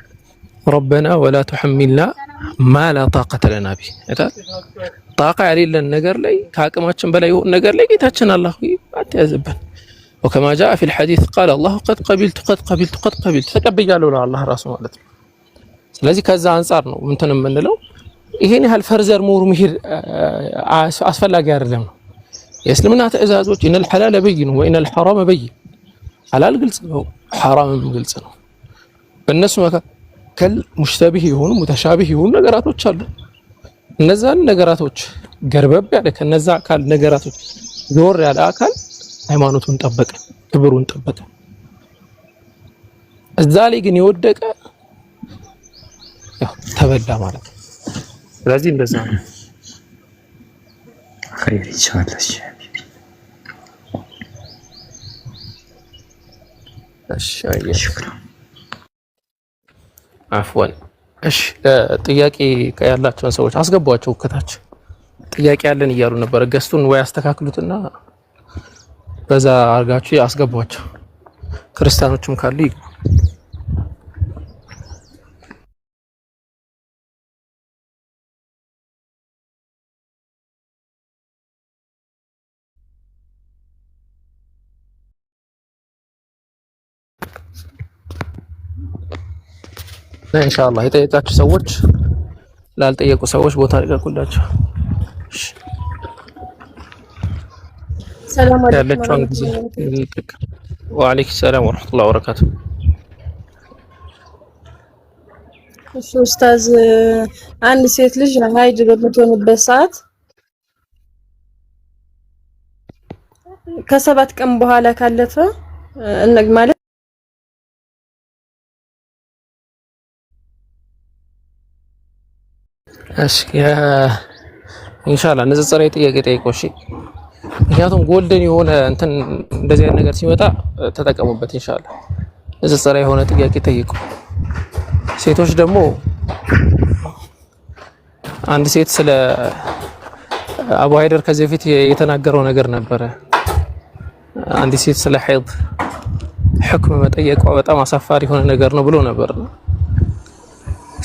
ربنا ولا تحملنا ما لا طاقة لنا به طاقة የሌለን ነገር ላይ ከአቅማችን በላይ የሆነ ነገር ላይ ጌታችን አላህ አትያዝብን። وكما جاء في الحديث قال الله قد قبلت ተቀብያለሁ ለአላህ ራሱ ማለት ነው። ስለዚህ ከዛ አንፃር ነው እንትን የምንለው ይሄን ያህል ፈርዘር ሞር መሄድ አስፈላጊ አይደለም ነው። የእስልምና ትዕዛዞች ኢነል ሐላለ በይን ወኢነል ሐራመ በይን፣ ሐላል ግልጽ ነው፣ ሐራምም ግልጽ ነው። በእነሱ መካከል ሙሽተቢህ የሆኑ ሙተሻቢህ የሆኑ ነገራቶች አሉ። እነዛን ነገራቶች ገርበብ ያለ ከነዛ አካል ነገራቶች ዞር ያለ አካል ሃይማኖቱን ጠበቀ፣ ክብሩን ጠበቀ። እዛ ላይ ግን የወደቀ ያው ተበላ ማለት ነው። ስለዚህ እንደዛ ነው። خير ان شاء الله شكرا عفوا እሺ ጥያቄ ያላቸውን ሰዎች አስገቧቸው። ከታች ጥያቄ ያለን እያሉ ነበር። ገስቱን ወይ አስተካክሉትና በዛ አርጋችሁ አስገቧቸው። ክርስቲያኖችም ካሉ ይግቡ። ኢንሻአላህ የጠየቃችሁ ሰዎች ላልጠየቁ ሰዎች ቦታ ልቀቁላቸው። ሰላም አለይኩም ወአለይኩም ሰላም ወራህመቱላሂ ወበረካቱ። እሺ ኡስታዝ፣ አንድ ሴት ልጅ ሀይድ በምትሆንበት ሰዓት ከ7 ቀን በኋላ ካለፈ ማለት እሺ ኢንሻአላህ ንጽጽር ጥያቄ ጠይቀው። እሺ ምክንያቱም ጎልደን የሆነ እንትን እንደዚህ አይነት ነገር ሲመጣ ተጠቀሙበት። ኢንሻአላህ ንጽጽር የሆነ ጥያቄ ጠይቁ። ሴቶች ደግሞ አንድ ሴት ስለ አቡ ሃይደር ከዚህ በፊት የተናገረው ነገር ነበረ። አንድ ሴት ስለ ሐይድ ሕክም መጠየቋ በጣም አሳፋሪ የሆነ ነገር ነው ብሎ ነበር።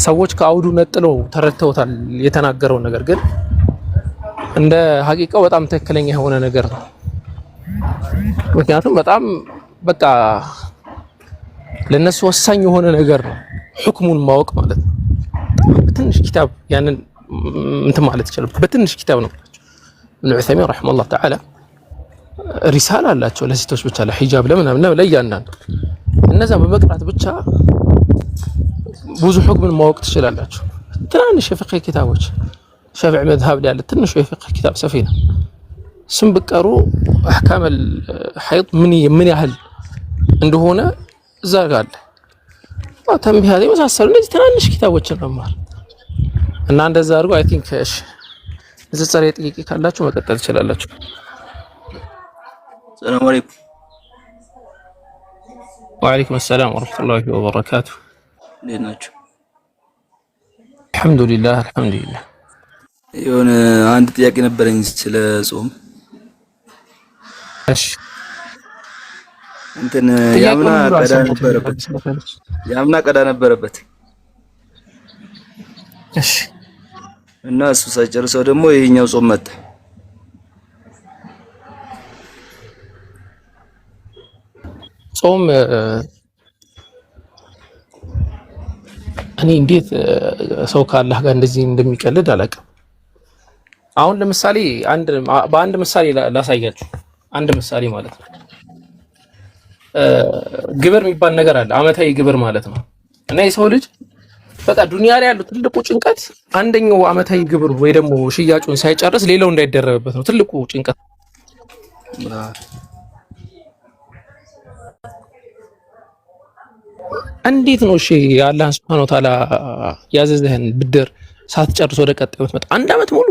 ሰዎች ከአውዱ ነጥለው ተረድተውታል የተናገረው ነገር፣ ግን እንደ ሐቂቃው በጣም ትክክለኛ የሆነ ነገር ነው። ምክንያቱም በጣም በቃ ለነሱ ወሳኝ የሆነ ነገር ነው ሕክሙን ማወቅ ማለት ነው። በትንሽ ኪታብ ያንን እንትን ማለት ይችላል። በትንሽ ኪታብ ነው ኢብኑ ዑሰይሚን ረሂመሁላህ ተዓላ ሪሳላ አላቸው ለሴቶች ብቻ ለሂጃብ ለምናምን ለያንዳንዱ እነዛ በመቅራት ብቻ ብዙ ሕክምን ማወቅ ትችላላችሁ። ትናንሽ የፍቅህ ኪታቦች ሸፊዒ መዝሀብ ላይ ያለ ትንሽ የፍቅህ ኪታብ ሰፊና ስም ብቀሩ አህካም الحيض ምን ያህል እንደሆነ እዛ ጋር አለ። ተንቢሃት የመሳሰሉ እነዚህ ትናንሽ ኪታቦችን መማር እና እንደዛ አድርጎ አይ ቲንክ እሺ ንጽጽር ጥያቄ ካላችሁ መቀጠል ትችላላችሁ። ሰላም አለይኩም። ወአለይኩም ሰላም ወራህመቱላሂ ወበረካቱ። እንዴት ናችሁ? አልሐምዱሊላህ አልሐምዱሊላህ። የሆነ አንድ ጥያቄ ነበረኝ ስለ ጾም። እሺ እንትን ያምና ቀዳ ነበረበት። እሺ እና እሱ ሳይጨርሰው ደግሞ ይሄኛው ጾም መጣ። ጾም እኔ እንዴት ሰው ከአላህ ጋር እንደዚህ እንደሚቀልድ አላውቅም። አሁን ለምሳሌ በአንድ ምሳሌ ላሳያችሁ። አንድ ምሳሌ ማለት ነው። ግብር የሚባል ነገር አለ፣ አመታዊ ግብር ማለት ነው። እና የሰው ልጅ በቃ ዱንያ ላይ ያለው ትልቁ ጭንቀት አንደኛው አመታዊ ግብር ወይ ደግሞ ሽያጩን ሳይጨርስ ሌላው እንዳይደረብበት ነው ትልቁ ጭንቀት። እንዴት ነው እሺ አላህ Subhanahu Wa Ta'ala ያዘዘህን ብድር ሳትጨርስ ወደ ቀጣዩ መጣ? አንድ አመት ሙሉ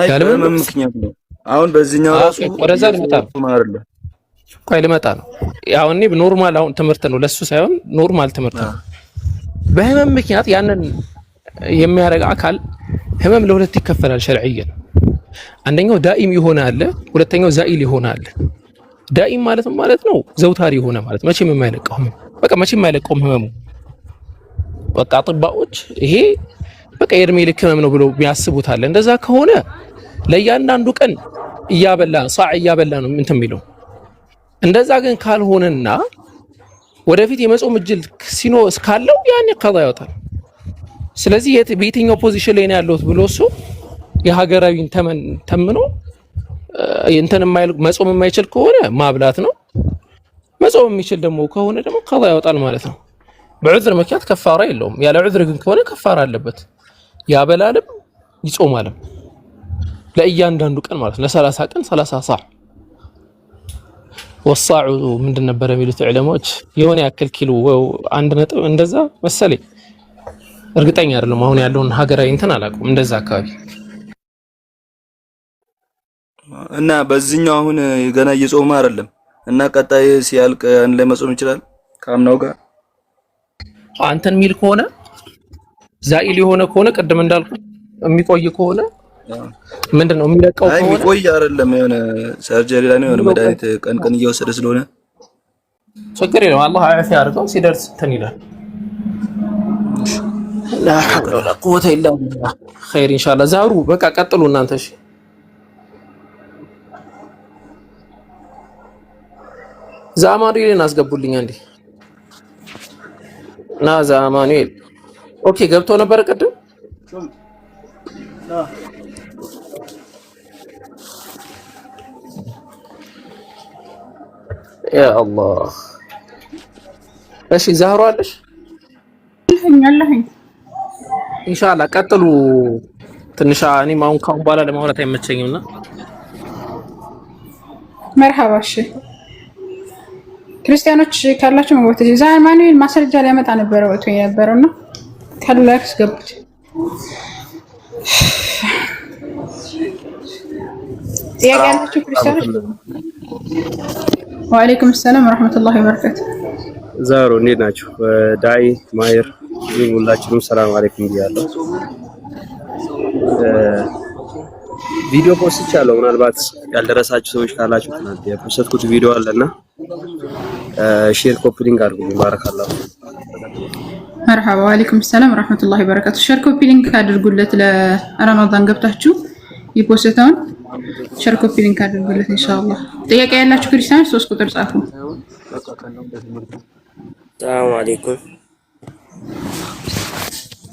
ያለምን ምክንያት ነው። አሁን በዚህኛው ራሱ ወደዛ ልመጣ ነው። ቆይ ልመጣ ነው። ያው እኔ ኖርማል አሁን ትምህርት ነው ለሱ ሳይሆን ኖርማል ትምህርት ነው። በህመም ምክንያት ያንን የሚያረጋ አካል ህመም ለሁለት ይከፈላል ሸርዒየን። አንደኛው ዳኢም ይሆነ አለ፣ ሁለተኛው ዛኢል ይሆነ አለ። ዳኢም ማለት ነው ዘውታሪ ይሆነ ማለት መቼም የማይለቀው ህመም፣ በቃ መቼም የማይለቀው ህመሙ በቃ አጥባዎች ይሄ በቃ የእድሜ ልክ ህመም ነው ብሎ የሚያስቡት አለ። እንደዛ ከሆነ ለእያንዳንዱ ቀን እያበላ ሳዕ እያበላ ነው እንትን የሚለው። እንደዛ ግን ካልሆነና ወደፊት የመጾም እጅል ሲኖ እስካለው ያኔ ቀዳ ያወጣል። ስለዚህ በየትኛው ፖዚሽን ላይ ነው ያለሁት ብሎ እሱ የሀገራዊን ተምኖ እንትን መጾም የማይችል ከሆነ ማብላት ነው። መጾም የሚችል ደግሞ ከሆነ ደግሞ ቀዳ ያወጣል ማለት ነው። በዑዝር ምክንያት ከፋራ የለውም። ያለ ዑዝር ግን ከሆነ ከፋራ አለበት። ያበላልም ይጾማልም ለእያንዳንዱ ቀን ማለት ነው። ለ30 ቀን 30 ሳዕ ወሳዑ ምንድን ነበር የሚሉት ዑለማዎች የሆነ ያክል ኪሎ አንድ ነጥብ እንደዛ መሰለኝ፣ እርግጠኛ አይደለም። አሁን ያለውን ሀገራዊ እንትን አላውቅም። እንደዛ አካባቢ እና በዚህኛው አሁን ገና እየጾመ አይደለም እና ቀጣይ ሲያልቅ አንድ ላይ መጾም ይችላል ከአምናው ጋር አንተን ሚል ከሆነ ዛኢል የሆነ ከሆነ ቅድም እንዳልኩ የሚቆይ ከሆነ ምንድነው የሚለቀው ከሆነ የሚቆይ አይደለም። የሆነ ሰርጀሪ ላይ ነው የሆነ መድኃኒት ቀን እየወሰደ ስለሆነ ችግር የለውም። አላህ አያፊ አድርገው ሲደርስ እንትን ይላል። ላ ሐውለ ወላ ቁወተ ኢላ ቢላህ። ኸይር ኢንሻአላህ። ዛሩ በቃ ቀጥሉ እናንተ። እሺ ዛማኑኤልን አስገቡልኝ አንዴ። ና ዛማኑኤል ኦኬ ገብቶ ነበር ቅድም። ያ አላህ። እሺ ዛህሩ አለሽ? አለኝ ኢንሻአላህ ቀጥሉ። ትንሽ እኔም አሁን ካሁን በኋላ ለማውራት አይመቸኝምና መርሐባ። እሺ ክርስቲያኖች ካላችሁ መግባት እዚህ ዛማኑኤል ማስረጃ ሊያመጣ ነበር ወጥቶ የነበረውና ካላክስ ገቡት። ጥያቄ ያላችሁ ክርስቲያኖች? ወአለይኩም ሰላም ወራህመቱላሂ ወበረካቱ። ዛሩ እንዴት ናችሁ? ዳይ ማየር ሁላችሁም ሰላም አለይኩም ብያለሁ። ቪዲዮ ፖስቻለሁ። ምናልባት ያልደረሳችሁ ሰዎች ካላችሁ ትናንት የፖስትኩት ቪዲዮ አለና ሼር ኮፒ ሊንክ አድርጉልኝ። ባረካላሁ። መርሐባ። ወአለይኩም ሰላም ወራህመቱላሂ ወበረካቱ። ሼር ኮፒ ሊንክ አድርጉለት። ለረመዳን ገብታችሁ የፖስተውን ሼር ኮፒ ሊንክ አድርጉለት ኢንሻአላህ። ጥያቄ ያላችሁ ክርስቲያኖች 3 ቁጥር ጻፉ። ሰላም አለይኩም።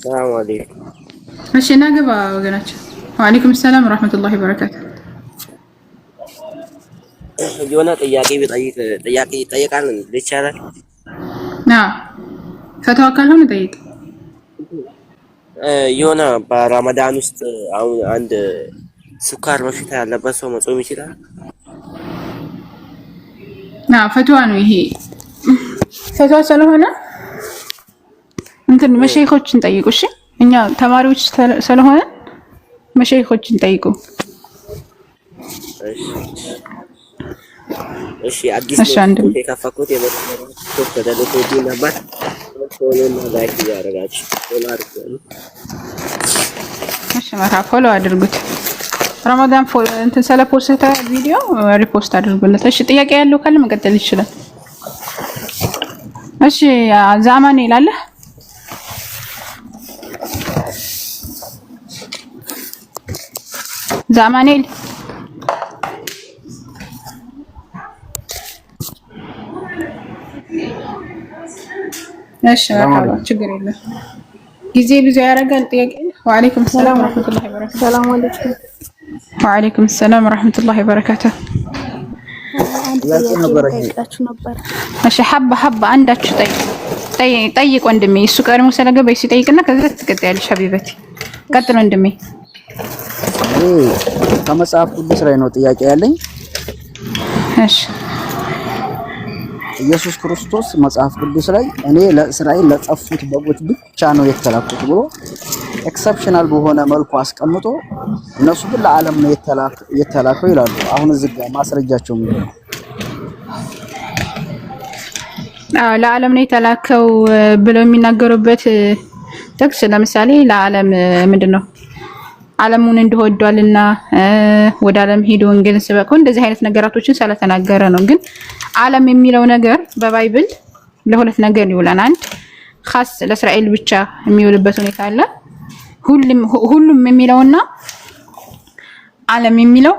ሰላም አለይኩም። እሺ ናገባ ወገናችን። ወአለይኩም ሰላም ወራህመቱላሂ ወበረካቱ። የሆነ ጥያቄ ጠይቃል ይቻላል? ፈተዋ ካልሆነ ጠይቅ። የሆነ በረመዳን ውስጥ አሁን አንድ ስኳር በሽታ ያለበት ሰው መጾም ይችላል? ፈተዋ ነው ይሄ። ፈተዋ ስለሆነ እንትን መሸይኾችን ጠይቁ። እሺ እኛ ተማሪዎች ስለሆነ መሸይኾችን ጠይቁ። እሺ አዲስ ነው የከፈኩት የመጀመሪያው ተደልቶኝ ነበር። ፎሎና ላይክ ያደርጋችሁ እሺ ፎሎ አድርጉት። ረመዳን እንትን ስለ ፖስታ ቪዲዮ ሪፖስት አድርጉለት። እሺ ጥያቄ ያለው ካለ መቀጠል ይችላል። እሺ ዛማኑኤል አለ? ዛማኑኤል እሺ መርሐባ። ችግር የለም ጊዜ ብዙ ያደርጋል። ጥያቄ ወአለይኩም ሰላም ወራህመቱላሂ ወበረካቱ። ሰላም አለይኩም። ወአለይኩም ሰላም ወራህመቱላሂ ወበረካቱ። እሺ ሐባ አንዳችሁ ጠይቅ ወንድሜ። እሱ ቀድሞ ስለገባ እሱ ጠይቅና ከዛ ትቀጥያለሽ። ሀቢበቲ ቀጥል ወንድሜ። ከመጽሐፍ ቅዱስ ላይ ነው ጥያቄ ያለኝ። እሺ ኢየሱስ ክርስቶስ መጽሐፍ ቅዱስ ላይ እኔ ለእስራኤል ለጠፉት በጎች ብቻ ነው የተላኩት ብሎ ኤክሰፕሽናል በሆነ መልኩ አስቀምጦ እነሱ ግን ለዓለም ነው የተላከው ይላሉ። አሁን እዚህ ጋር ማስረጃቸው ምንድን ነው? ለዓለም ነው የተላከው ብለው የሚናገሩበት ጥቅስ ለምሳሌ ለዓለም ምንድነው ዓለሙን እንደወዷልና ወደ ዓለም ሄዶ ወንጌልን ስበከው እንደዚህ አይነት ነገራቶችን ስለተናገረ ነው። ግን ዓለም የሚለው ነገር በባይብል ለሁለት ነገር ይውላል። አንድ ኻስ ለእስራኤል ብቻ የሚውልበት ሁኔታ አለ። ሁሉም የሚለውና ዓለም የሚለው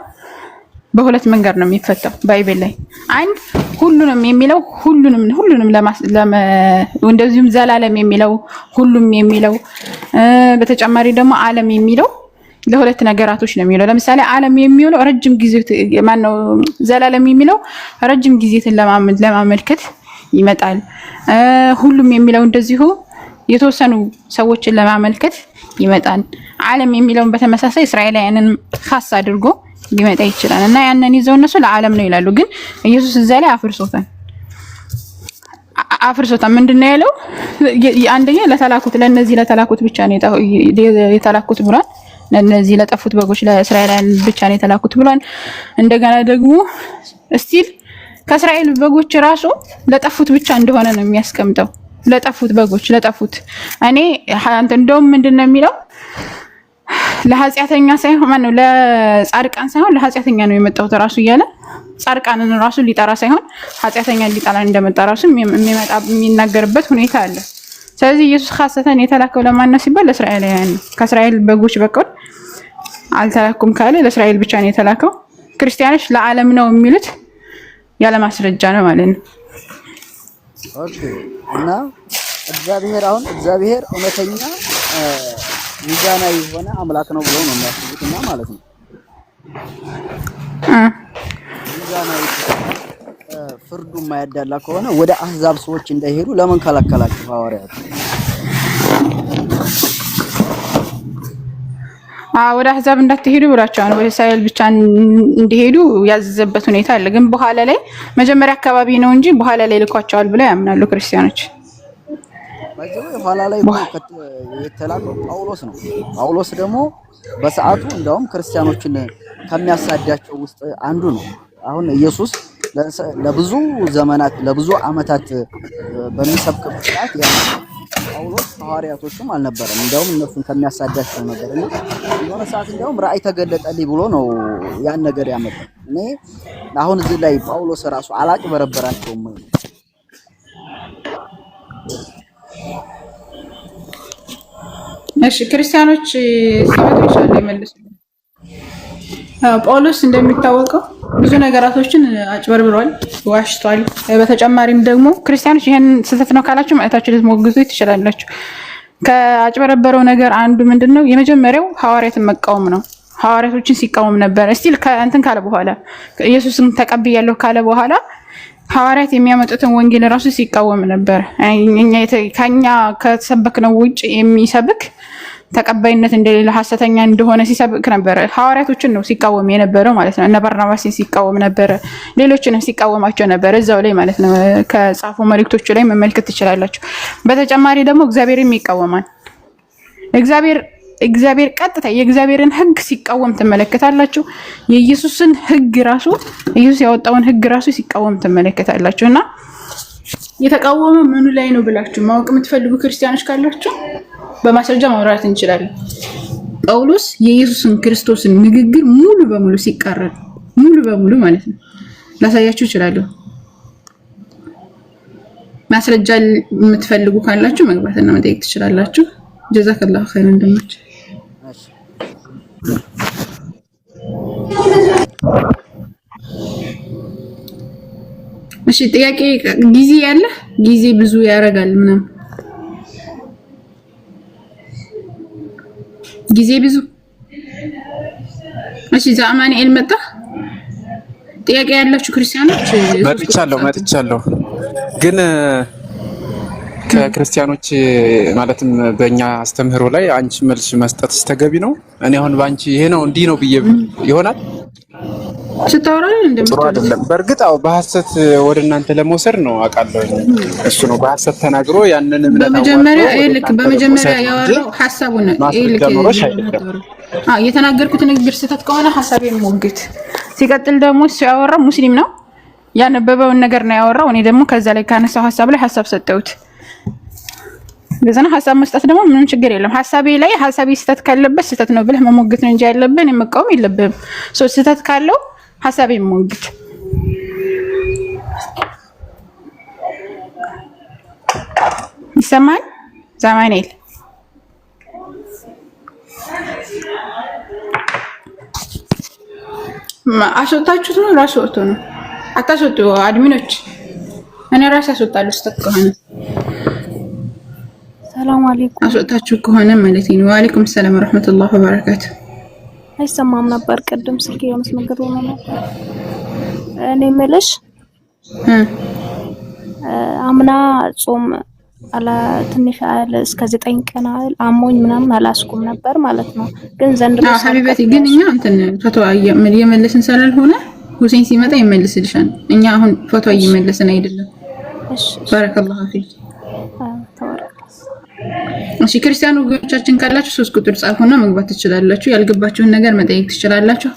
በሁለት መንገድ ነው የሚፈታው ባይብል ላይ። አንድ ሁሉንም የሚለው ሁሉንም እንደዚሁም ዘላለም የሚለው ሁሉም የሚለው በተጨማሪ ደግሞ ዓለም የሚለው ለሁለት ነገራቶች ነው የሚለው። ለምሳሌ ዓለም የሚለው ረጅም ጊዜ ማነው ዘላለም የሚለው ረጅም ጊዜትን ለማመልከት ይመጣል። ሁሉም የሚለው እንደዚሁ የተወሰኑ ሰዎችን ለማመልከት ይመጣል። ዓለም የሚለውን በተመሳሳይ እስራኤላውያንን ኻስ አድርጎ ሊመጣ ይችላል እና ያንን ይዘው እነሱ ለዓለም ነው ይላሉ። ግን ኢየሱስ እዛ ላይ አፍርሶታል። ምንድነው ያለው? አንደኛ ለነዚህ ለተላኩት ብቻ ነው የተላኩት ብሏል። ለነዚህ ለጠፉት በጎች ለእስራኤላውያን ብቻ ነው የተላኩት ብሏል። እንደገና ደግሞ እስቲል ከእስራኤል በጎች ራሱ ለጠፉት ብቻ እንደሆነ ነው የሚያስቀምጠው። ለጠፉት በጎች አንተ እንደውም ምንድነው የሚለው? ለኃጢአተኛ ሳይሆን ማነው ለጻድቃን ሳይሆን ለኃጢአተኛ ነው የመጣሁት ራሱ እያለ ጻድቃንን ራሱ ሊጠራ ሳይሆን ኃጢአተኛን ሊጠራ እንደመጣ ራሱ የሚናገርበት ሁኔታ አለ። ስለዚህ ኢየሱስ ኻሰተን የተላከው ለማን ነው ሲባል ለእስራኤላውያን ነው። ከእስራኤል በጎች በቀር አልተላኩም ካለ ለእስራኤል ብቻ ነው የተላከው። ክርስቲያኖች ለዓለም ነው የሚሉት ያለ ማስረጃ ነው ማለት ነው። ኦኬ። እና እግዚአብሔር እውነተኛ ሚዛናዊ የሆነ አምላክ ነው ብለው ነው የሚያስቡትና ማለት ነው። ሚዛናዊ ፍርዱ የማያዳላ ከሆነ ወደ አህዛብ ሰዎች እንዳይሄዱ ለምን ከለከላችሁ ሐዋርያት? ወደ አህዛብ እንዳትሄዱ ብላችኋል። ወደ እስራኤል ብቻ እንዲሄዱ ያዘዘበት ሁኔታ አለ። ግን በኋላ ላይ መጀመሪያ አካባቢ ነው እንጂ በኋላ ላይ ልኳቸዋል ብለው ያምናሉ ክርስቲያኖች። በኋላ ላይ የተላከው ጳውሎስ ነው። ጳውሎስ ደግሞ በሰዓቱ እንደውም ክርስቲያኖችን ከሚያሳዳቸው ውስጥ አንዱ ነው። አሁን ኢየሱስ ለብዙ ዘመናት ለብዙ ዓመታት በሚሰብክበት ሰዓት ጳውሎስ ሐዋርያቶቹም አልነበረም። እንደውም እነሱን ከሚያሳዳቸው ነበርና የሆነ ሰዓት እንደውም ራእይ ተገለጠልኝ ብሎ ነው ያን ነገር ያመጣው። እኔ አሁን እዚህ ላይ ጳውሎስ ራሱ አላጭበረበራቸውም ወይ? እሺ ክርስቲያኖች ሲመጡ ይችላል ይመልሱ። ጳውሎስ እንደሚታወቀው ብዙ ነገራቶችን አጭበርብሯል፣ ዋሽቷል። በተጨማሪም ደግሞ ክርስቲያኖች ይሄን ስህተት ነው ካላችሁ ማለታችሁ ልትሞግዙ ትችላላችሁ። ከአጭበረበረው ነገር አንዱ ምንድነው? የመጀመሪያው ሐዋርያትን መቃወም ነው። ሐዋርያቶችን ሲቃወም ነበር። እስቲል ከእንትን ካለ በኋላ ኢየሱስን ተቀብያለሁ ካለ በኋላ ሐዋርያት የሚያመጡትን ወንጌል ራሱ ሲቃወም ነበር። ከኛ ከተሰበክነው ውጭ የሚሰብክ ተቀባይነት እንደሌለ ሐሰተኛ እንደሆነ ሲሰብክ ነበር። ሐዋርያቶችን ነው ሲቃወም የነበረው ማለት ነው። እነ ባርናባስን ሲቃወም ነበር፣ ሌሎችንም ሲቃወማቸው ነበር እዛው ላይ ማለት ነው። ከጻፉ መልእክቶቹ ላይ መመልከት ትችላላችሁ። በተጨማሪ ደግሞ እግዚአብሔርም ይቃወማል። እግዚአብሔር ቀጥታ የእግዚአብሔርን ሕግ ሲቃወም ትመለከታላችሁ። የኢየሱስን ሕግ ራሱ ኢየሱስ ያወጣውን ሕግ ራሱ ሲቃወም ትመለከታላችሁ። እና የተቃወመው ምኑ ላይ ነው ብላችሁ ማወቅ የምትፈልጉ ክርስቲያኖች ካላችሁ በማስረጃ ማውራት እንችላለን። ጳውሎስ የኢየሱስን ክርስቶስን ንግግር ሙሉ በሙሉ ሲቃረን ሙሉ በሙሉ ማለት ነው ላሳያችሁ እችላለሁ። ማስረጃ የምትፈልጉ ካላችሁ መግባትና መጠየቅ ትችላላችሁ። ጀዛከላሁ ኸይረን እንደማች እሺ። ጥያቄ ጊዜ ያለ ጊዜ ብዙ ያረጋል ምናምን ጊዜ ብዙ እሺ። ዛማኒኤል መጣ። ጥያቄ ያላችሁ ክርስቲያኖች መጥቻለሁ ግን ከክርስቲያኖች ማለትም በእኛ አስተምህሮ ላይ አንቺ መልስ መስጠት ተገቢ ነው። እኔ አሁን ባንቺ ይሄ ነው እንዲህ ነው ብዬ ይሆናል ስታወራ ጥሩ እንደምትወድ አይደለም። በእርግጥ አዎ በሐሰት ወደ እናንተ ለመውሰድ ነው አውቃለሁ። እሱ ነው በሐሰት ተናግሮ ያንን እምነት በመጀመሪያ በመጀመሪያ ያወራው ሐሳቡን የተናገርኩት ንግግር ስህተት ከሆነ ሐሳቤን ሞግት። ሲቀጥል ደግሞ እሱ ያወራው ሙስሊም ነው ያነበበውን ነገር ነው ያወራው። እኔ ደግሞ ከዛ ላይ ካነሳው ሐሳብ ላይ ሐሳብ ሰጠሁት። ለዛና ሐሳብ መስጠት ደግሞ ምንም ችግር የለም። ሐሳቤ ላይ ሐሳቤ ስህተት ካለበት ስህተት ነው ብለህ መሞግት ነው እንጂ ያለብን የመቃወም የለብህም። ስህተት ካለው ሐሳቤን ሞግት። ይሰማል ዛማኔል አስወጣችሁት ነው ራሱ ወጥቶ ነው አታስወጡ አድሚኖች እኔ ራሴ አስወጣለሁ ስህተት ከሆነ ሰላም አለይኩም አስወጣችሁ ከሆነ ማለት ነው ወአለይኩም ሰላም ወራህመቱላሂ ወበረካቱ አይሰማም ነበር ቀደም ስልክ የመስመር ነው ነበር እኔ መልሽ አምና ጾም አላ ትንሽ አለ እስከ 9 ቀን አሞኝ ምናምን አላስኩም ነበር ማለት ነው ግን ዘንድሮ ሀቢበቲ ግን እኛ እንትን ፎቶ እየመለስን ስላልሆነ ሁሴን ሲመጣ ይመልስልሻል እኛ አሁን ፎቶ እየመለስን አይደለም እሺ ባረከላሁ ፊክ እሺ ክርስቲያኑ ወገኖቻችን ካላችሁ 3 ቁጥር ጻፉና መግባት ትችላላችሁ ያልገባችሁን ነገር መጠየቅ ትችላላችሁ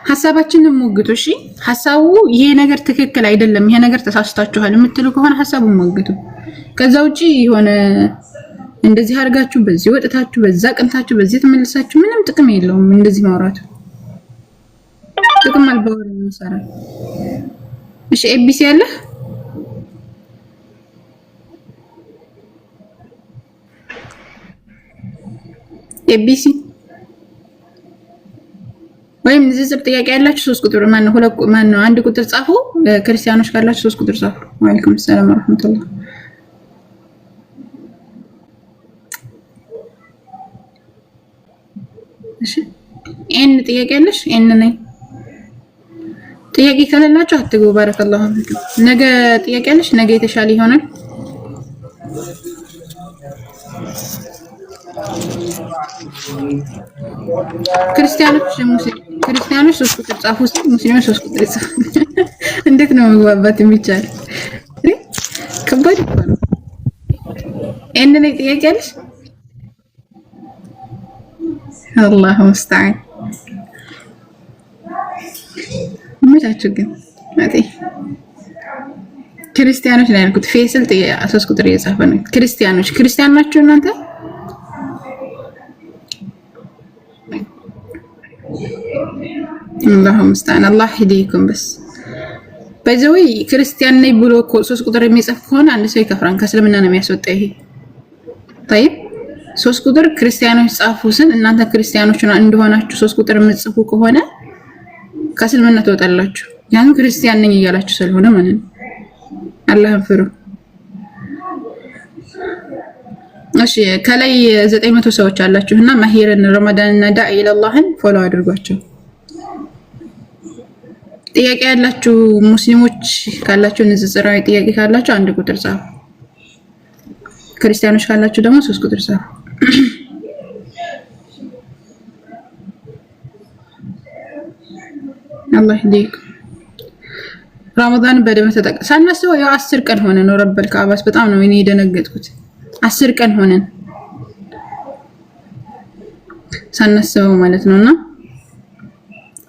ሐሳባችንን ሞግቱ እሺ ሐሳቡ ይሄ ነገር ትክክል አይደለም ይሄ ነገር ተሳስታችኋል የምትሉ ከሆነ ሐሳቡን ሞግቱ ከዛ ውጪ የሆነ እንደዚህ አድርጋችሁ በዚህ ወጥታችሁ በዛ ቀንታችሁ በዚህ ተመልሳችሁ ምንም ጥቅም የለውም እንደዚህ ማውራቱ ጥቅም አልባው ነው ሰራ እሺ ኤቢሲ ያለ ኤቢሲ ወይም ንዝዝር ጥያቄ ያላችሁ 3 ቁጥር ማን ነው ሁለት ማን ነው አንድ ቁጥር ጻፉ ክርስቲያኖች ካላችሁ 3 ቁጥር ጻፉ ወአለይኩም ሰላም ወራህመቱላህ እሺ ኤን ጥያቄ ያለሽ ኤን ነኝ ጥያቄ ከሌላችሁ አትገቡ ባረከላሁ ፊኩም ነገ ጥያቄ ያለሽ ነገ የተሻለ ይሆናል ክርስቲያኖች 3 ቁጥር ጻፉ ሙስሊሞች 3 ቁጥር ጻፉ እንዴት ነው መግባባት የሚቻል ከባድ ነው ኤን ነኝ ጥያቄ ያለሽ الله مستعان ምታችሁ ግን ማቲ ክርስቲያኖች ላይ ያልኩት ፌስል 3 ቁጥር እየጻፈ ነው ክርስቲያኖች ክርስቲያን ናችሁ እናንተ الله مستعان الله يهديكم بس በዚህ ክርስቲያን ነኝ ብሎ 3 ቁጥር የሚጽፍ ከሆነ አንድ ሰው ይከፍራን ከእስልምና ነው የሚያስወጣው ይሄ طيب 3 ቁጥር ክርስቲያኖች ጻፉስን እናንተ ክርስቲያኖች እንደሆናችሁ 3 ቁጥር የምትጽፉ ከሆነ ከእስልምና ተወጣላችሁ ያን ክርስቲያን ነኝ እያላችሁ ስለሆነ ማለት ነው አላህን ፍሩ እሺ ከላይ 900 ሰዎች አላችሁና ማሂርን ረመዳንና ዳኢ ኢላላህን ፎሎ አድርጓቸው ጥያቄ ያላችሁ ሙስሊሞች ካላችሁ ንጽጽራዊ ጥያቄ ካላችሁ አንድ ቁጥር ጻፉ ክርስቲያኖች ካላችሁ ደግሞ 3 ቁጥር ጻፉ الله يهديك رمضان በደም ሳናስበው ያው 10 ቀን ሆነ ነው ረበል ከአባስ በጣም ነው እኔ የደነገጥኩት 10 ቀን ሆነን ሳናስበው ማለት ነውና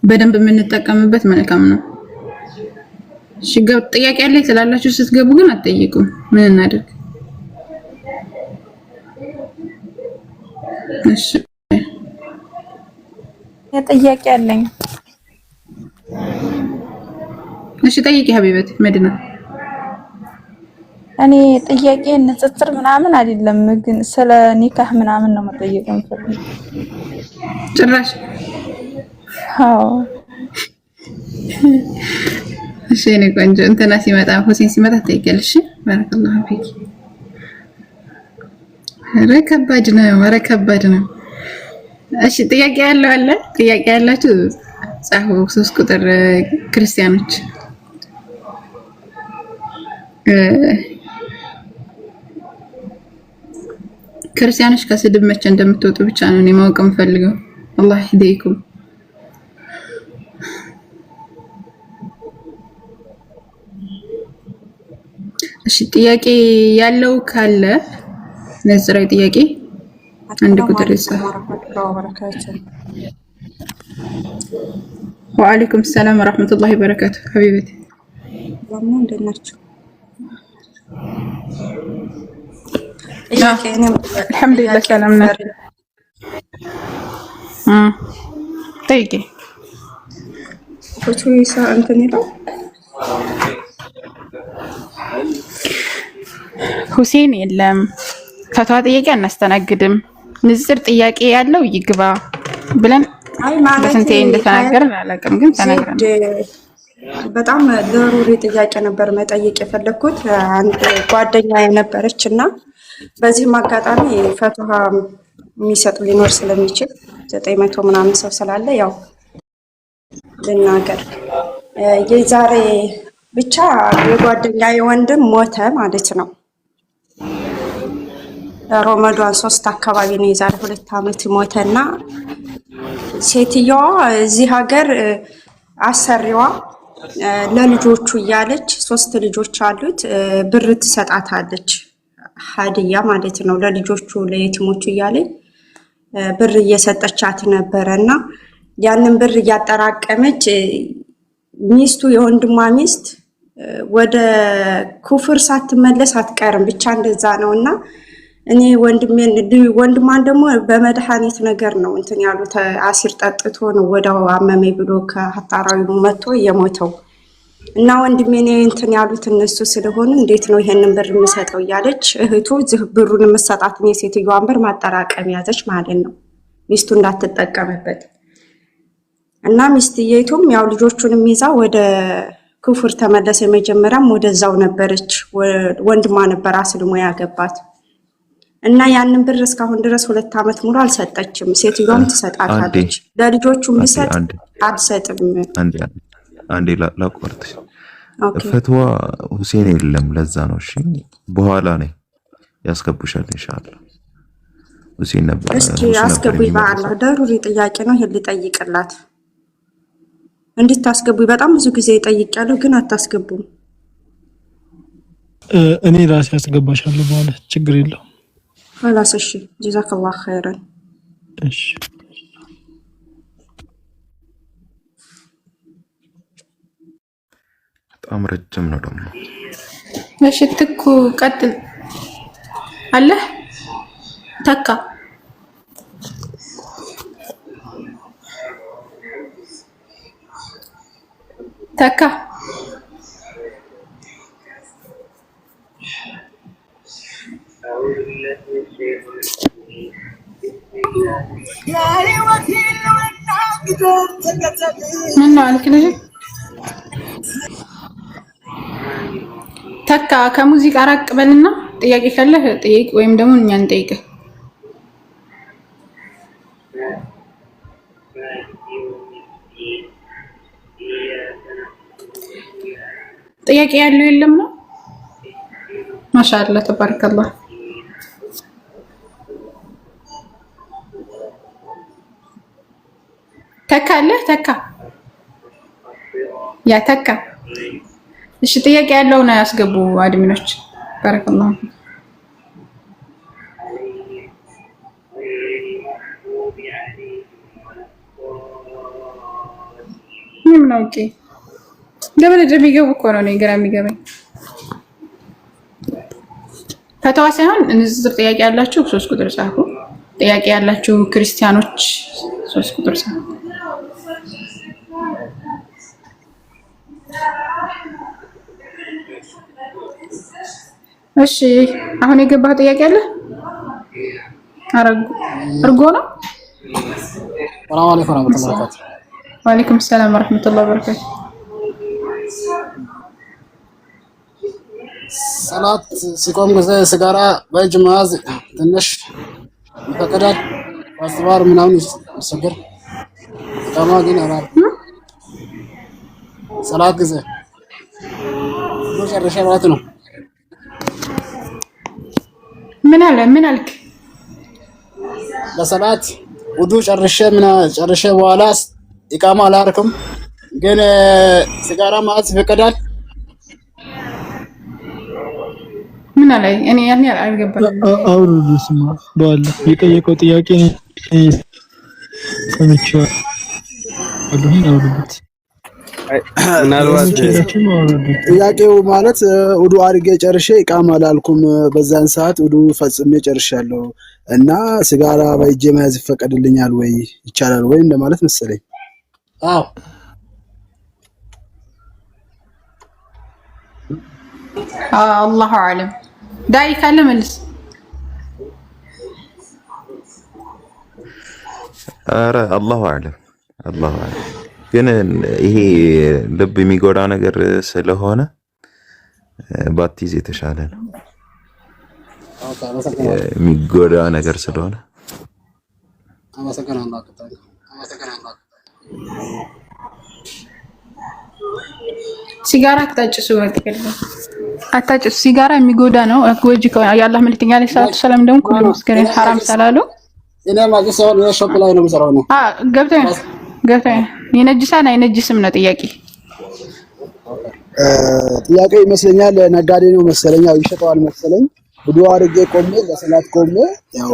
በደንብ የምንጠቀምበት መልካም ነው እሺ ጥያቄ ያለ ስላላችሁ ስትገቡ ግን አትጠይቁም ምን እናደርግ እሺ ጥያቄ አለኝ እሺ ጠይቂ ሀቢበት መዲና እኔ ጥያቄ ንጽጽር ምናምን አይደለም ግን ስለ ኒካህ ምናምን ነው መጠየቅ የምፈልገው ጭራሽ አዎ እሺ እኔ ቆንጆ እንትና ሲመጣ ሁሴን ሲመጣ ትጠይቂያለሽ ባረከላሁ ፊክ ከባድ ነው እሺ ጥያቄ ያለው አለ ጥያቄ ያላችሁ ጻፉ 3 ቁጥር ክርስቲያኖች ክርስቲያኖች ከስድብ መቼ እንደምትወጡ ብቻ ነው እኔ ማወቅ የምፈልገው አላህ ይህዲኩም እሺ ጥያቄ ያለው ካለ ነዝራዊ ጥያቄ አንድ ቁጥር ይጻፍ። ወአለይኩም ሰላም ወራህመቱላሂ ወበረካቱ ሐቢበቲ ለምን እንደናችሁ አልሐምዱሊላህ ሰላም ነን። ጠይቄ ፎቶይሳ እንትን ይላል ሁሴን የለም። ፈትዋ ጥያቄ አናስተናግድም። ንጽር ጥያቄ ያለው ይግባ ብለን አይ ማለት በስንቴ እንደተናገርን አላውቅም፣ ግን ተናግረን በጣም ضروري ጥያቄ ነበር መጠየቅ የፈለኩት አንድ ጓደኛ የነበረች እና በዚህም አጋጣሚ ፈትዋ የሚሰጥ ሊኖር ስለሚችል 900 ምናምን ሰው ስላለ ያው ልናገር። የዛሬ ብቻ የጓደኛ የወንድም ሞተ ማለት ነው። ረመዳን 3 አካባቢ ነው የዛሬ 2 ዓመት ሞተና ሴትየዋ እዚህ ሀገር አሰሪዋ ለልጆቹ እያለች 3 ልጆች አሉት ብር ትሰጣታለች። ሀዲያ ማለት ነው ለልጆቹ ለየቲሞቹ እያለች ብር እየሰጠቻት ነበረና ያንን ብር እያጠራቀመች ሚስቱ የወንድሟ ሚስት ወደ ኩፍር ሳትመለስ አትቀርም። ብቻ እንደዛ ነውና እኔ ወንድሟን ደግሞ በመድኃኒት ነገር ነው እንትን ያሉት አሲር ጠጥቶ ነው ወዳው አመመኝ ብሎ ከሐጣራዊ መጥቶ የሞተው እና ወንድሜን እንትን ያሉት እነሱ ስለሆነ እንዴት ነው ይሄንን ብር የምሰጠው እያለች እህቱ ዝህ ብሩን የምትሰጣት የሴትዮዋን ብር ማጠራቀም ያዘች ማለት ነው ሚስቱ እንዳትጠቀምበት። እና ሚስትየቱም ያው ልጆቹንም ይዛ ወደ ኩፍር ተመለሰ። መጀመሪያም ወደዛው ነበረች፣ ወንድሟ ነበር አስልሞ ያገባት እና ያንን ብር እስካሁን ድረስ 2 ዓመት ሙሉ አልሰጠችም። ሴትዮዋም ትሰጣታለች። ለልጆቹም ቢሰጥ አልሰጥም። አንዴ ላቋርጥሽ። ፈትዋ ሁሴን የለም፣ ለዛ ነው። እሺ በኋላ ነው ያስገቡሻል ኢንሻአላህ። ሁሴን ነበር። እስኪ አስገቡኝ በአላህ ضروري ጥያቄ ነው። ይሄን ልጠይቅላት እንድታስገቡኝ በጣም ብዙ ጊዜ ጠይቄያለሁ፣ ግን አታስገቡም። እኔ ራሴ አስገባሻለሁ በኋላ ችግር የለውም። خلاص እሺ جزاك الله خيرا። እሺ በጣም ረጅም ነው ደግሞ። እሺ ትኩ ቀጥል አለ ተካ ተካ ምን ነው አልክ ልጅ? ተካ ከሙዚቃ ራቅ በልና ጥያቄ ካለህ ጠይቅ፣ ወይም ደግሞ እኛ እንጠይቅህ። ጥያቄ ያለው የለም ነው? ማሻአላህ ተባረከላህ። ተካ አለ ተካ ያ ተካ። እሺ ጥያቄ ያለው ነው ያስገቡ አድሚኖች። ባረከላሁ ምን ነው ኦኬ ደበለ የሚገቡ እኮ ነው ግራ የሚገባኝ። ፈትዋ ሳይሆን ንዝር ጥያቄ ያላችሁ 3 ቁጥር ጻፉ። ጥያቄ ያላችሁ ክርስቲያኖች 3 ቁጥር ጻፉ። እሺ አሁን የገባው ጥያቄ አለ? እርጎ ነው። ሰላም አለይኩም ወራህመቱላሂ ወበረካቱ። ወአለይኩም ሰላም ወራህመቱላሂ ወበረካቱ። ሰላት ሲቆም ጊዜ ሲጋራ በእጅ መያዝ ትንሽ ይፈቀዳል። አስባር ምናምን ይሰገር ከማ ግን አራ ሰላት ጊዜ ጨረሻ ማለት ነው። ምን አልክ? ለሰላት ውዱ ጨርሼ በኋላ ኢቃማ አላርክም፣ ግን ሲጋራ መያዝ ይፈቀዳል። ምን አለ? እኔ ያኔ አልገባኝም። አውሩድ ስማ በኋላ የጠየቀው ጥያቄ ሰምቼዋለሁ። አውሩድ ምናልባት ጥያቄው ማለት ውዱ አድርጌ ጨርሼ ኢቃማ አላልኩም። በዛን ሰዓት ውዱ ፈጽሜ ጨርሻለሁ እና ሲጋራ በእጄ መያዝ ይፈቀድልኛል ወይ ይቻላል ወይ እንደማለት መሰለኝ። አዎ አላሁ አለም። ዳይ ካለ መልስ። ኧረ አላሁ አለም አላሁ አለም። ግን ይሄ ልብ የሚጎዳ ነገር ስለሆነ ባትይዝ የተሻለ ነው። የሚጎዳ ነገር ስለሆነ ሲጋራ አታጭሱ፣ አታጭሱ። ሲጋራ የሚጎዳ ነው። ጎጂ የአላህ መልእክተኛ አለይሂ ሰላቱ ሰላም ደግሞ ኩሉ ሙስከሪን ሐራም ስላሉ እኔ ማለት ነው የሾፕ ላይ ነው የምሰራው ነው። ገብቶኛል። የነጅሳን አይነጅስም ነው ጥያቄ። ጥያቄው ይመስለኛል ነጋዴ ነው መሰለኝ፣ ያው ይሸጠዋል መሰለኝ። ውዱ አድርጌ ቆሜ ለሰላት ቆሜ ያው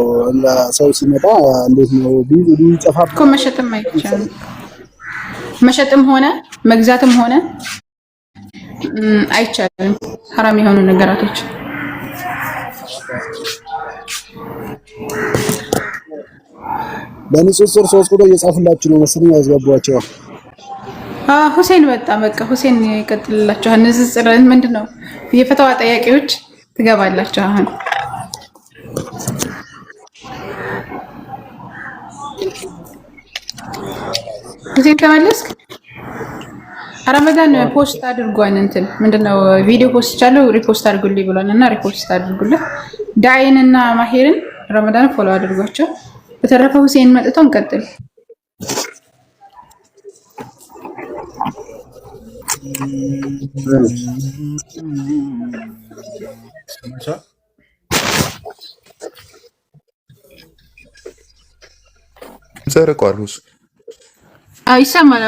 ሰው ሲመጣ እንዴት ነው ቢዙ ይጠፋል እኮ መሸጥም አይቻልም። መሸጥም ሆነ መግዛትም ሆነ አይቻልም፣ ሐራም የሆኑ ነገራቶች። በንጽጽር 3 ቁጥር እየጻፉላችሁ ነው መሰለኝ ያስገቧቸው። ሁሴን በቃ ሁሴን ይቀጥልላችኋል። ንጽጽር ምንድነው? የፈተዋ ጥያቄዎች ትገባላችሁ። አሁን ሁሴን ተመለስክ? ረመዳን ፖስት አድርጓን እንትን ምንድነው ቪዲዮ ፖስት ቻለው ሪፖስት አድርጉልኝ ብሏልና ሪፖስት አድርጉልኝ። ዳይንና ማሄርን ረመዳን ፎሎ አድርጓቸው። በተረፈ ሁሴን መጥቶ እንቀጥል። ዘርቋል ሁሱ ይሰማል።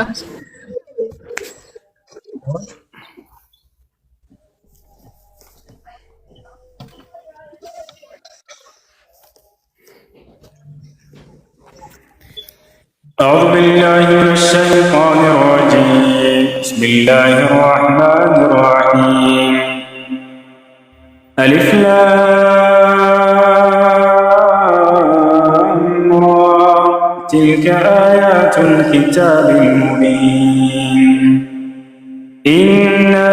أعوذ بالله من الشيطان الرجيم بسم الله الرحمن الرحيم ألف لام را تلك آيات الكتاب المبين إنا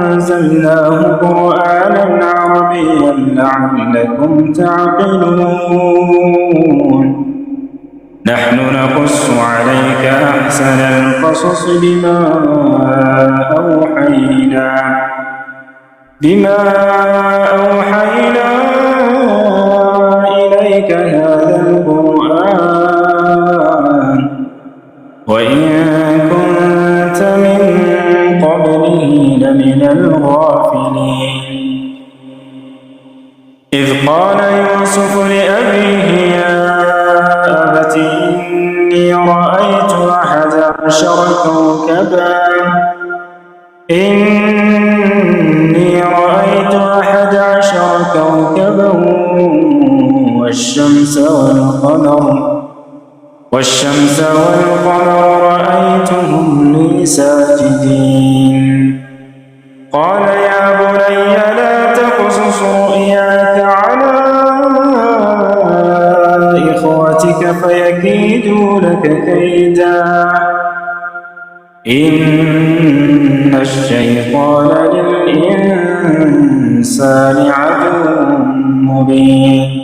أنزلناه قرآنا عربيا لعلكم تعقلون نحن نقص عليك أحسن القصص بما أوحينا إليك هذا القرآن وإن كنت من قبله لمن الغافلين إذ قال يوسف لأبيه يا أبت إني رأيت 11 كوكبا والشمس والقمر رأيتهم لي ساجدين قال يا بني لا تقصص رؤياك على إخوتك فيكيدوا لك كيدا إن الشيطان للإنسان عدو مبين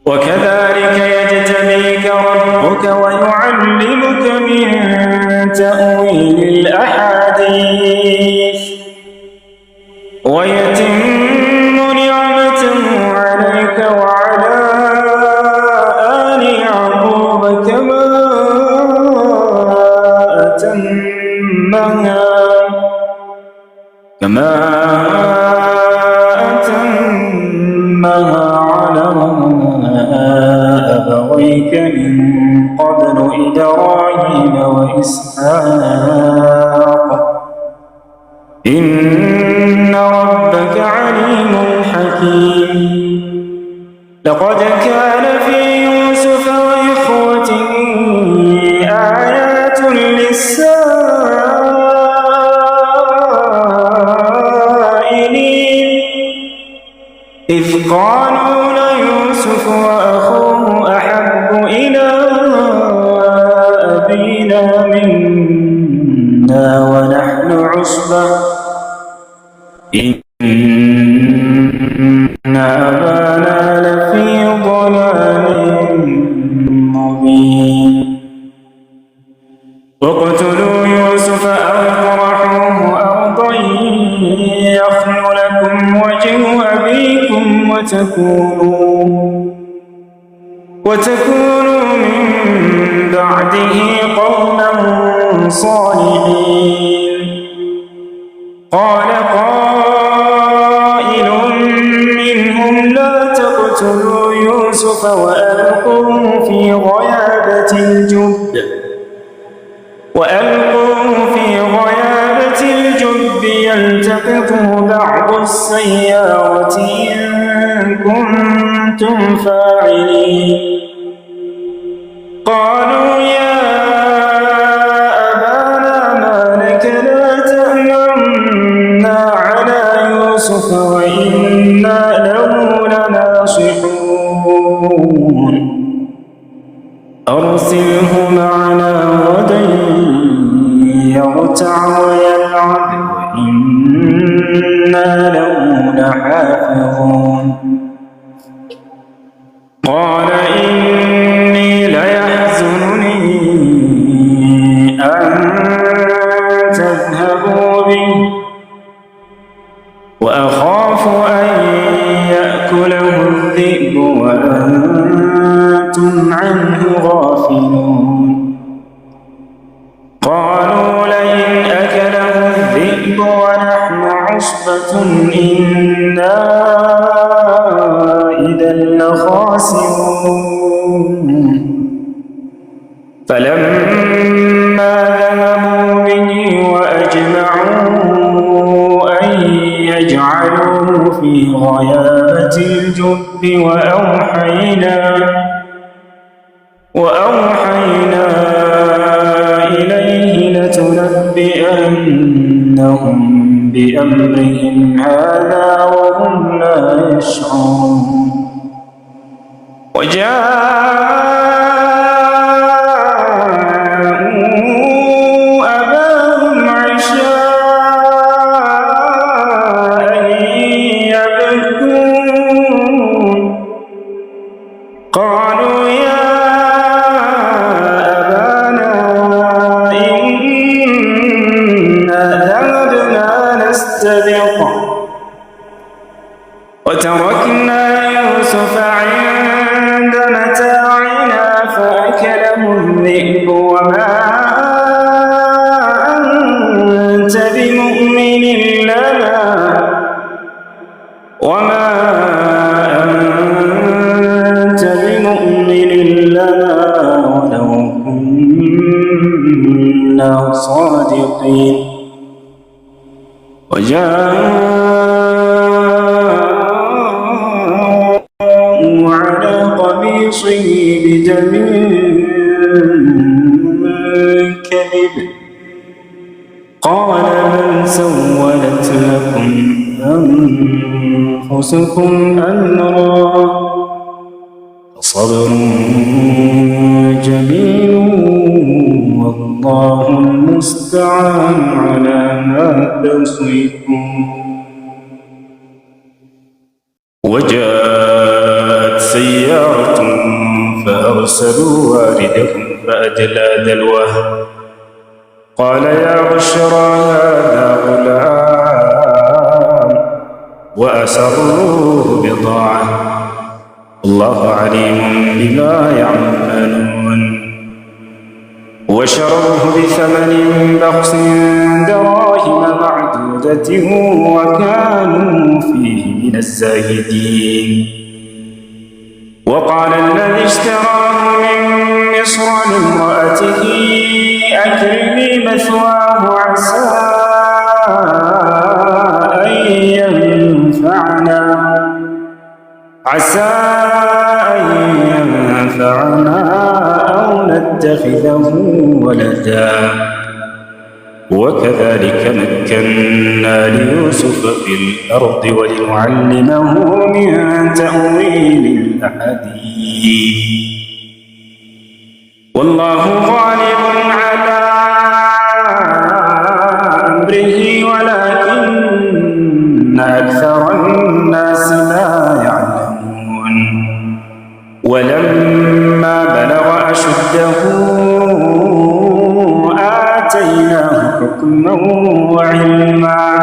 وكذلك يجتبيك ربك ويعلمك من تأويل الأحاديث ويتم نعمته عليك وعلى آل يعقوب كما أتمها على أبويك من قبل إبراهيم وإسحاق إن ربك عليم حكيم لقد كان في يوسف وإخوته آيات للسائلين إذ قالوا ليوسف وأخوه أحب إلى أبينا منا ونحن عصبة إن أبانا لفي ضلال مبين واقتلوا يوسف أو اطرحوه أرضا يخل لكم وجه أبيكم وتكونوا من بعده قوما صالحين قال قائل منهم لا تقتلوا يوسف وألقوه في غيابة الجب يلتقطه بعض السيارة إن كنتم فاعلين قالوا يا أبانا ما لك لا تأمنا على يوسف وإنا له لناصحون أرسله معنا غدا يرتع ويلعب وإنا له لحافظون قال إني ليحزنني أن تذهبوا به وأخاف أن يأكله الذئب وأنتم عنه غافلون قالوا لئن أكله الذئب ونحن عصبة إنا إذا لخاسرون فلما ذهبوا به وأجمعوا أن يجعلوه في غيابة الجب وأوحينا إليه لتنبئنهم بأمرهم هذا وهم لا يشعرون وجاءوا أباهم عشاء يبكون قالوا يا أبانا إنا ذهبنا نستبق وتركنا يوسف عند متاعنا فأكله الذئب وما أنت بمؤمن لنا ولو كنا صادقين وجاءوا على قميصه بدم كذب قال من سولت لكم أنفسكم أمرا فصبر جميل والله المستعان على ما تصفون وجاءت سيارة فأرسلوا واردهم فأدلى دلوه قال يا بشرى هذا غلام وأسروه بضاعة الله عليم بما يعملون وشروه بثمن بخس دراهم معدودة وكانوا فيه من الزاهدين وقال الذي اشتراه من مصر لامرأته أكرمي مثواه عسى عسى أن ينفعنا أو نتخذه ولدا وكذلك مكنا ليوسف في الأرض ولنعلمه من تأويل الأحاديث والله غالب على أمره ولكن أكثر الناس لا يعلمون ولما بلغ أشده آتيناه حكما وعلما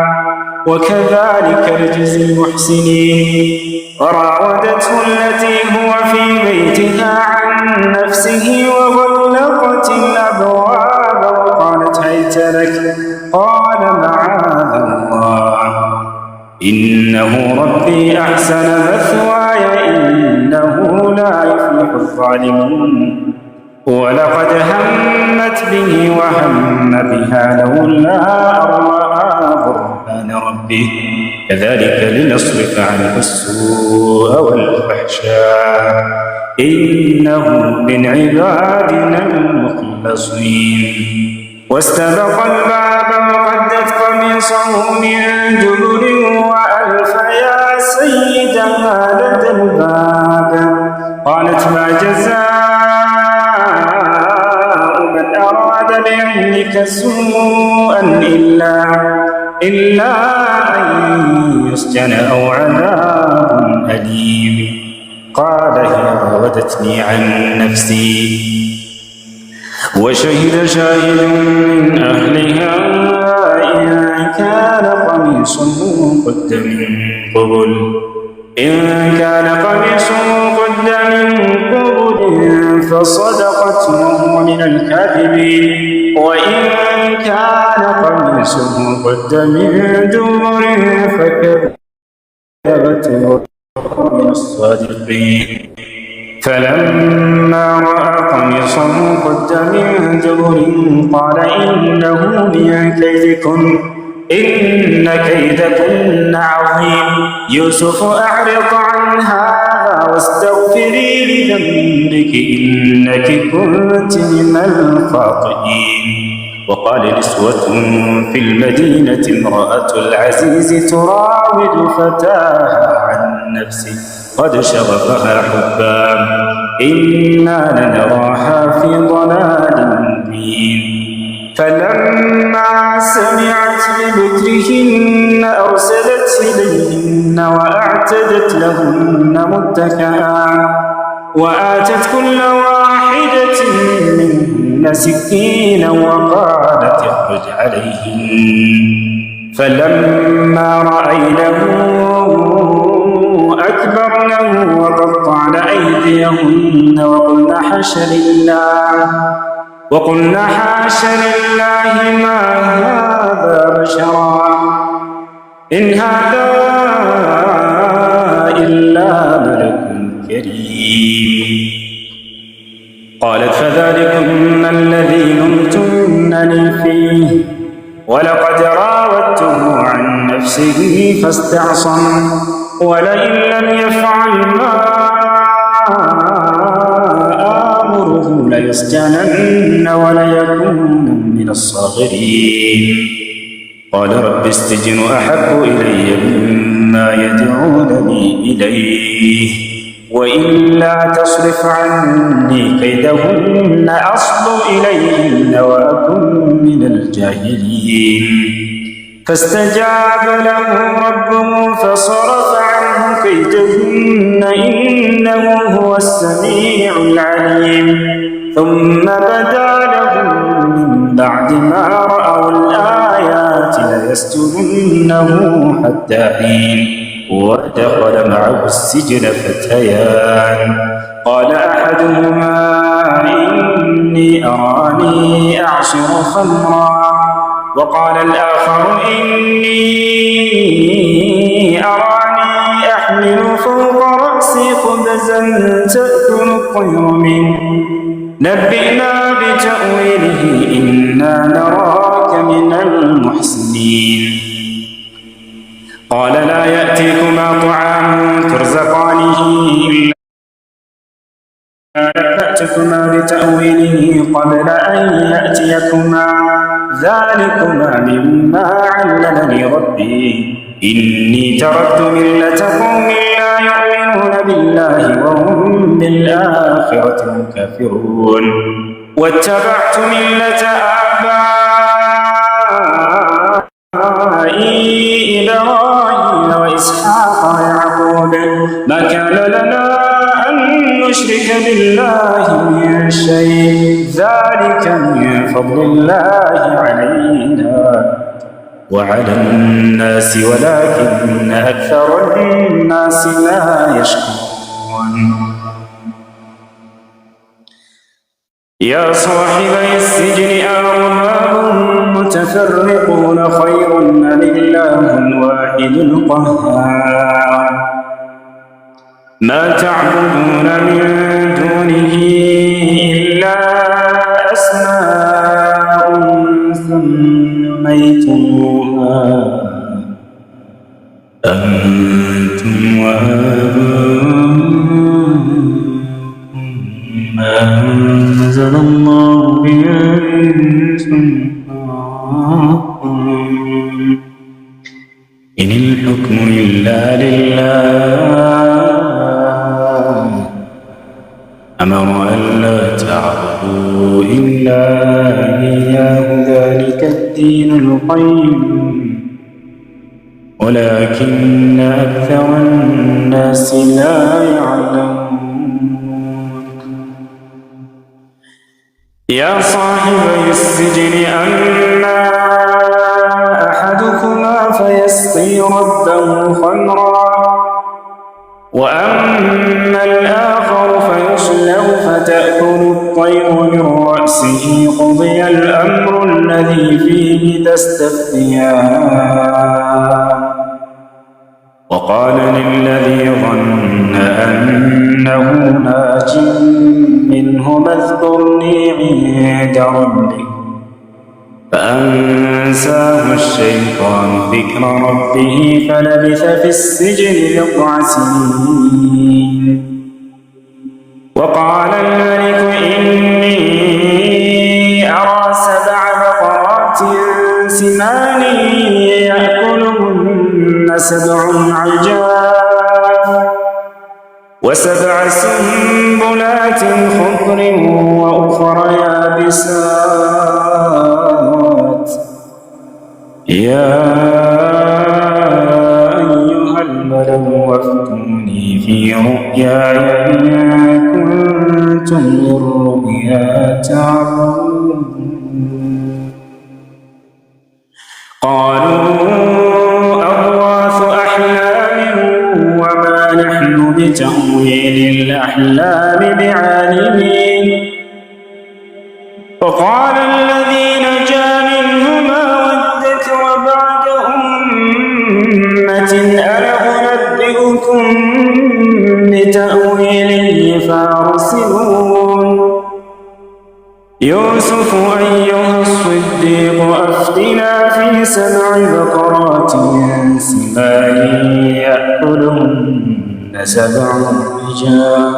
وكذلك نجزي المحسنين وراودته التي هو في بيتها عن نفسه وغلقت الأبواب وقالت هيت لك قال معاذ الله إنه ربي أحسن مثواي إنه لا يفلح الظالمون ولقد همت به وهم بها لولا أن رأى برهان ربه كذلك لنصرف عنه السوء والفحشاء إنه من عبادنا المخلصين واستبق الباب وقدت قميصه من دبر وألف يا سيدها لدى الباب قالت ما جزاء من أراد بأهلك سوءا إلا أن يسجن أو عذاب أليم قال هي راودتني عن نفسي وشهد شاهد من أهلها إن كان قميصه قد من قبل فصدقت وهو من الكاذبين وإن كان قميصه قد من دبر فكذبت وهو من الصادقين فلما رأى قميصه قد من دبر قال إنه من كيدكن إن كيدكن عظيم يوسف أعرض عن هذا واستغفري لذنبك إنك كنت من الخاطئين وقال نسوة في المدينة امرأة العزيز تراود فتاها عن نفسه قد شغفها حبا إنا لنراها في ضلال مبين فلما سمعت بمكرهن أرسلت إليهن وأعتدت لهن متكئا وآتت كل واحدة منهن سكينا وقالت اخرج عليهن فلما رأينه أكبرنه وقطعن أيديهن وقلنا حاش لله ما هذا بشرا إن هذا إلا ملك كريم قالت فذلكن الذي لمتنني فيه ولقد راودته عن نفسه فاستعصم ولئن لم يفعل ما آمره ليسجنن وليكون من الصاغرين قال رب السجن أحب إلي مما يدعونني إليه وإلا تصرف عني كيدهن أصب إليهن وأكن من الجاهلين فاستجاب له ربه فصرف عنه كيدهن إنه هو السميع العليم ثم بدا لهم من بعد ما رأوا الآيات ليسجننه حتى حين ودخل معه السجن فتيان قال أحدهما إني أراني أعصر خمرا وقال الآخر إني أراني أحمل فوق رأسي خبزا تأكل الطير منه نبئنا بتأويله إنا نراك من المحسنين قال لا يأتيكما طعام ترزقانه إلا نبأتكما بتأويله قبل أن يأتيكما ذلكما مما علمني ربي إني تركت ملة قوم لا يؤمنون بالله وهم بالآخرة هم كافرون واتبعت ملة آبائي إبراهيم وإسحاق ويعقوب ما كان لنا أن نشرك بالله من شيء ذلك من فضل الله علينا وعلى الناس ولكن أكثر الناس لا يشكرون يا صاحبي السجن أرباب متفرقون خير أم الله الواحد القهار ما تعبدون من دونه إلا أسماء سميتموها أنتم وآباؤكم ما أنزل الله بها من سلطان إن الحكم إلا لله أمر ألا تعبدوا إلا إياه ذلك الدين القيم ولكن أكثر الناس لا يعلمون يا صاحبي السجن أما أحدكما فيسقي ربه خمرا وأما الآخر فيصلب فتأكل الطير من رأسه قضي الأمر الذي فيه تستفتيان وقال للذي ظن أنه ناج منهما اذكرني عند ربك فأنساه الشيطان ذكر ربه فلبث في السجن بضع سنين وقال الملك إني أرى 7 بقرات سمان يأكلهن 7 عجاف و7 سنبلات خضر وأخرى يابسات يا أيها الملأ وافتوني في رؤياي إن كنتم للرؤيا تعبرون قالوا أضغاث أحلام وما نحن بتأويل الأحلام بعالمين وقال الذي نجا منهما وادكر بعد أمة أنا أنبئكم بتأويله فأرسلون يوسف أيها الصديق أفتنا في 7 بقرات سمان يأكلهن 7 عجاف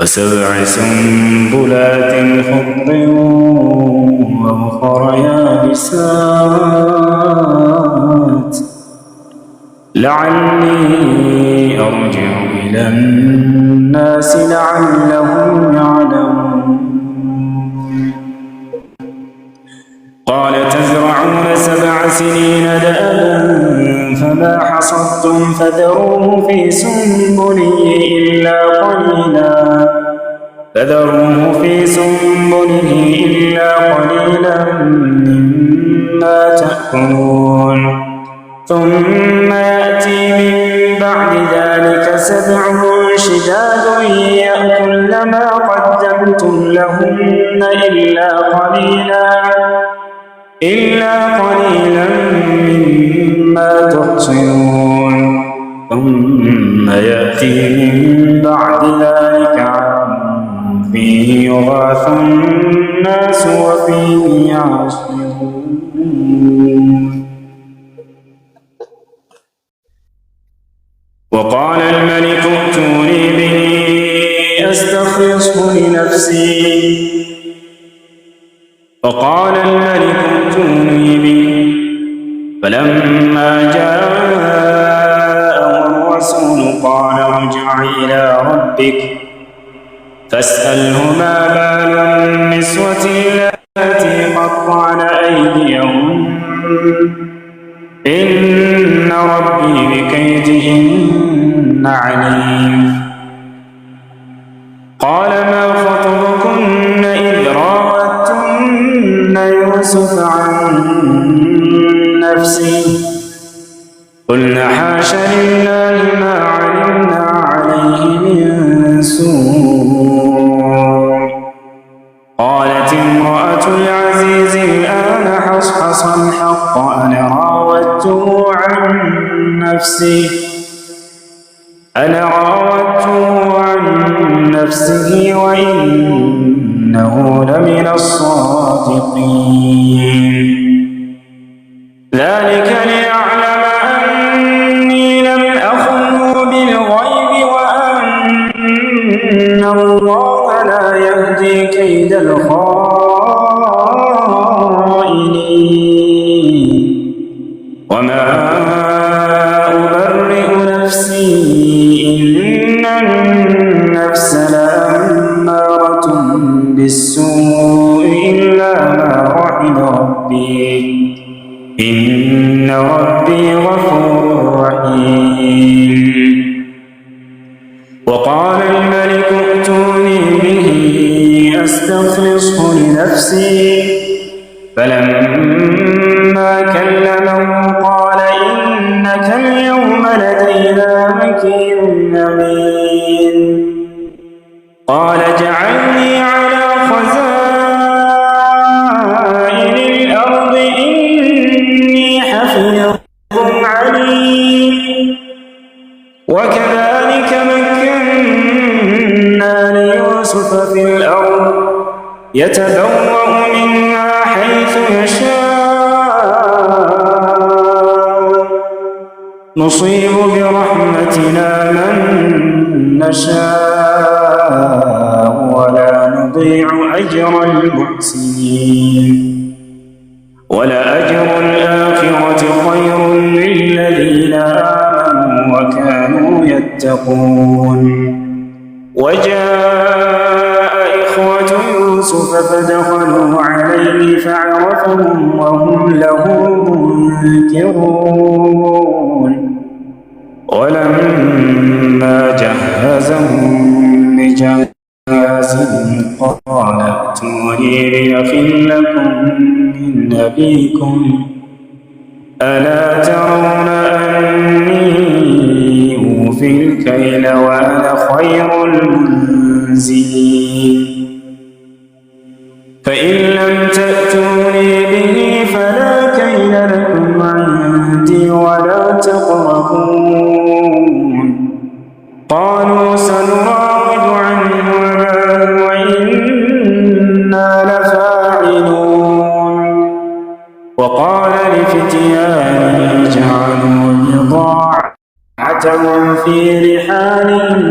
و7 سنبلات خضر وأخرى يابسات لعلي أرجع إلى الناس لعلهم يعلمون قال تزرعون 7 سنين دأبا فما حصدتم فذروه في سنبله إلا قليلا مما تأكلون ثم يأتي من بعد ذلك 7 شداد يأكلن ما قدمتم لهن إلا قليلا مما تحصنون ثم يأتي من بعد ذلك عام فيه يغاث الناس وفيه يعصرون فقال الملك ائتوني به أستخلصه لنفسي فقال الملك ائتوني به فلما جاءه الرسول قال ارجع إلى ربك فاسأله ما بال النسوة اللاتي قطعن أيديهن إن ربي بكيدهن عليم قال ما خطبكن إذ راوتن يوسف عن نفسه قلنا حاش لله ما علمنا عليه من سوء قالت امرأة العزيز الآن حصحص الحق أنا راودته عن نفسه وإنه لمن الصادقين ذلك ليعلم أني لم أخنه بالغيب وأن الله لا يهدي كيد الخائنين وما أبرئ نفسي إن النفس لأمارة بالسوء إلا ما رحم ربي إن ربي غفور رحيم وقال الملك ائتوني به أستخلصه لنفسي فلما كلمه قال إنك اليوم لدينا مكين أمين قال اجعلني على خزائن الأرض إني حفيظ عليم وكذلك مكنا ليوسف في الأرض يتبوأ منها حيث يشاء نصيب برحمتنا من نشاء ولا نضيع أجر المحسنين ولأجر الآخرة خير للذين آمنوا وكانوا يتقون وجاء إخوة يوسف فدخلوا عليه فعرفهم وهم له منكرون ولما جهزهم بجهازهم قال ائتوني بأخ لكم من أبيكم ألا ترون أني أوفي الكيل وأنا خير المنزلين فإن لم تأتوني به فلا كيل لكم عندي ولا تقربون قالوا سنراود عنه أباه وإنا لفاعلون وقال لفتيانه جعلوا بضاعتهم في رحالهم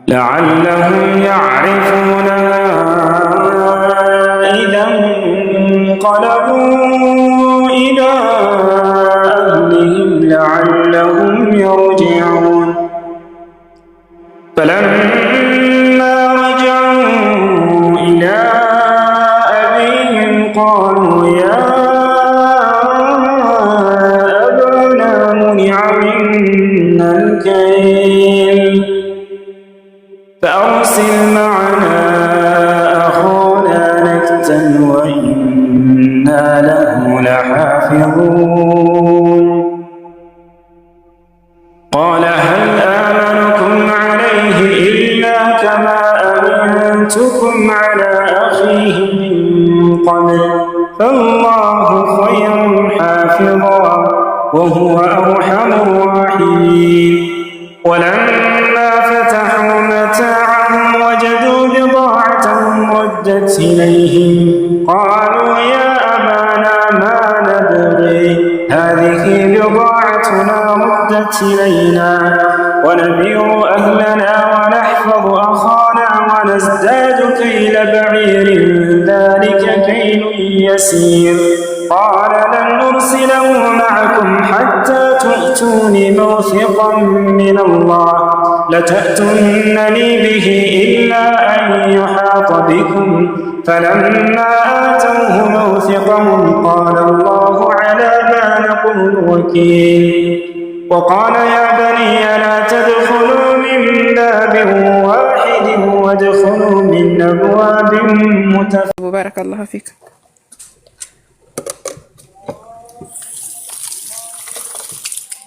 لعلهم يعرفونها إذا انقلبوا إلى أهلهم لعلهم يرجعون فلما رجعوا إلى أبيهم قالوا يا أبانا منع منا الكيل فأرسل معنا أخانا نكتل وإنا له لحافظون قال هل آمنكم عليه إلا كما أمنتكم على أخيه من قبل فالله خير حافظا وهو أرحم الراحمين ولما فتحوا متاعهم وجدوا بضاعتهم ردت إليهم قالوا يا أبانا ما نبغي هذه ضاعت إلينا ونمير أهلنا ونحفظ أخانا ونزداد كيل بعير ذلك كيل يسير قال لن نرسله معكم حتى تؤتون موثقا من الله لتأتونني به إلا أن يحاط بكم فلما آتوه موثقهم قال الله على ما نقول وكيل وقال يا بني لا تدخلوا من باب واحد وادخلوا من أبواب متفرقة. بارك الله فيك.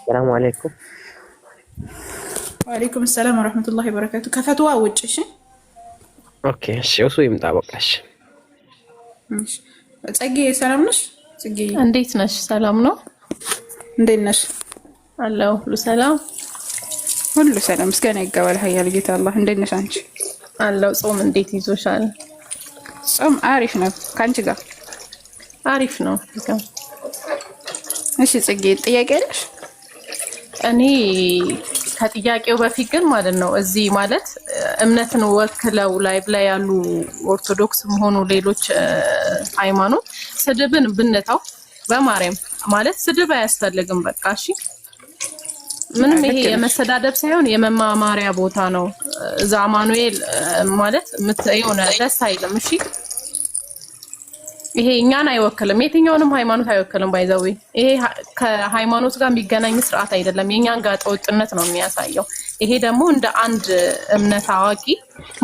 السلام عليكم. وعليكم السلام ورحمة الله وبركاته. كفتوا وجه እሺ ኦኬ እሺ እሱ ይምጣ በቃሽ። እሺ ጽጌ ሰላም ነሽ? ጽጌ እንዴት ነሽ? ሰላም ነው? እንዴት ነሽ? አለሁ ሁሉ ሰላም ሁሉ ሰላም ምስጋና ይገባል ኃያል ጌታ አላህ። እንዴት ነሽ አንቺ? አለሁ። ጾም እንዴት ይዞሻል? ጾም አሪፍ ነው። ካንቺ ጋር አሪፍ ነው። እሺ ጽጌ ጥያቄ አለሽ? እኔ ከጥያቄው በፊት ግን ማለት ነው እዚህ ማለት እምነትን ወክለው ላይቭ ላይ ያሉ ኦርቶዶክስ ሆኑ ሌሎች ሃይማኖት ስድብን ብንተው በማርያም ማለት ስድብ አያስፈልግም። በቃ እሺ ምንም ይሄ የመሰዳደብ ሳይሆን የመማማሪያ ቦታ ነው። እዛ አማኑኤል ማለት የሆነ ደስ አይልም። እሺ ይሄ እኛን አይወክልም፣ የትኛውንም ሃይማኖት አይወክልም። ባይዘው ይሄ ከሃይማኖት ጋር የሚገናኝ ስርዓት አይደለም። የኛን ጋር ጠውጥነት ነው የሚያሳየው። ይሄ ደግሞ እንደ አንድ እምነት አዋቂ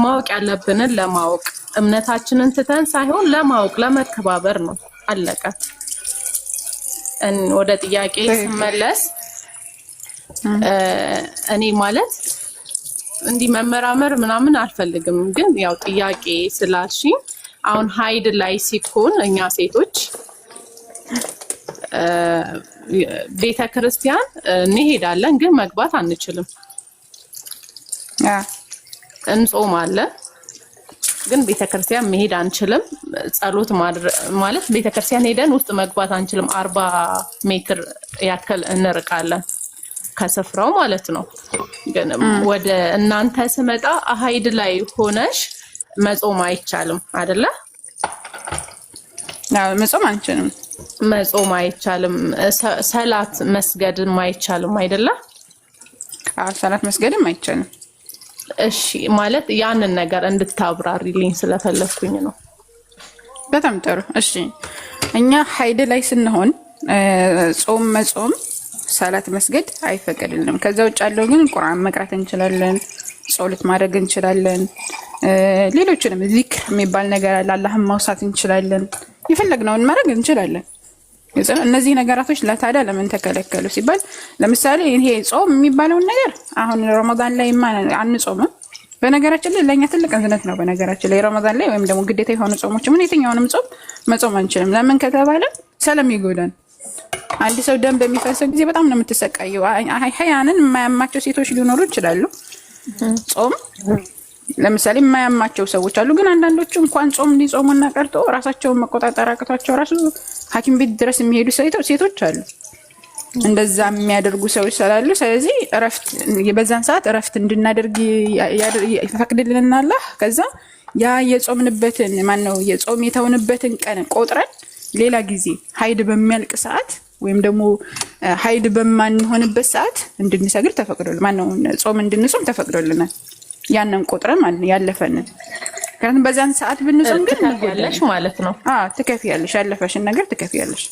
ማወቅ ያለብንን ለማወቅ እምነታችንን ትተን ሳይሆን ለማወቅ ለመከባበር ነው። አለቀ። ወደ ጥያቄ ስመለስ እኔ ማለት እንዲህ መመራመር ምናምን አልፈልግም፣ ግን ያው ጥያቄ ስላልሽኝ አሁን ሀይድ ላይ ሲኮን እኛ ሴቶች ቤተክርስቲያን እንሄዳለን፣ ግን መግባት አንችልም። እንጾማለን፣ ግን ቤተክርስቲያን መሄድ አንችልም። ጸሎት ማለት ቤተክርስቲያን ሄደን ውስጥ መግባት አንችልም። 40 ሜትር ያክል እንርቃለን ከስፍራው ማለት ነው። ግን ወደ እናንተ ስመጣ ሀይድ ላይ ሆነሽ መጾም አይቻልም አይደለ? መጾም አንችልም። መጾም አይቻልም። ሰላት መስገድም አይቻልም አይደለ? ሰላት መስገድም አይቻልም። እሺ ማለት ያንን ነገር እንድታብራሪልኝ ስለፈለኩኝ ነው። በጣም ጥሩ። እሺ እኛ ሀይድ ላይ ስንሆን ጾም መጾም ሰላት መስገድ አይፈቀድልንም። ከዛ ውጭ ያለው ግን ቁርአን መቅራት እንችላለን፣ ጸሎት ማድረግ እንችላለን፣ ሌሎችንም ዚክር የሚባል ነገር አለ፣ አላህን ማውሳት እንችላለን፣ የፈለግነውን ማድረግ እንችላለን። እነዚህ ነገራቶች ለታዲያ ለምን ተከለከሉ ሲባል ለምሳሌ ይሄ ጾም የሚባለውን ነገር አሁን ረመዳን ላይ አንጾምም። በነገራችን ላይ ለኛ ትልቅ እንዝነት ነው። በነገራችን ላይ ረመዳን ላይ ወይም ደግሞ ግዴታ የሆኑ ጾሞች ምን የትኛውንም ጾም መጾም አንችልም። ለምን ከተባለ ስለሚጎዳን። አንድ ሰው ደም በሚፈሰው ጊዜ በጣም ነው የምትሰቃየው። ሀያንን የማያማቸው ሴቶች ሊኖሩ ይችላሉ። ጾም ለምሳሌ የማያማቸው ሰዎች አሉ። ግን አንዳንዶቹ እንኳን ጾም ሊጾሙና ቀርቶ ራሳቸውን መቆጣጠር አቅቷቸው ራሱ ሐኪም ቤት ድረስ የሚሄዱ ሴቶች አሉ። እንደዛ የሚያደርጉ ሰዎች ስላሉ ስለዚህ እረፍት በዛን ሰዓት እረፍት እንድናደርግ ይፈቅድልናል አላህ። ከዛ ያ የጾምንበትን ማነው የጾም የተውንበትን ቀን ቆጥረን ሌላ ጊዜ ሀይድ በሚያልቅ ሰዓት ወይም ደግሞ ሀይድ በማንሆንበት ሰዓት እንድንሰግድ ተፈቅዶልናል። ማነው ጾም እንድንጾም ተፈቅዶልናል። ያንን ቆጥረን ማለት ያለፈንን ግን በዛን ሰዓት ብንጾም ግን ትከፍያለሽ ማለት ነው። ትከፍያለሽ፣ ያለፈሽን ነገር ትከፍያለሽ።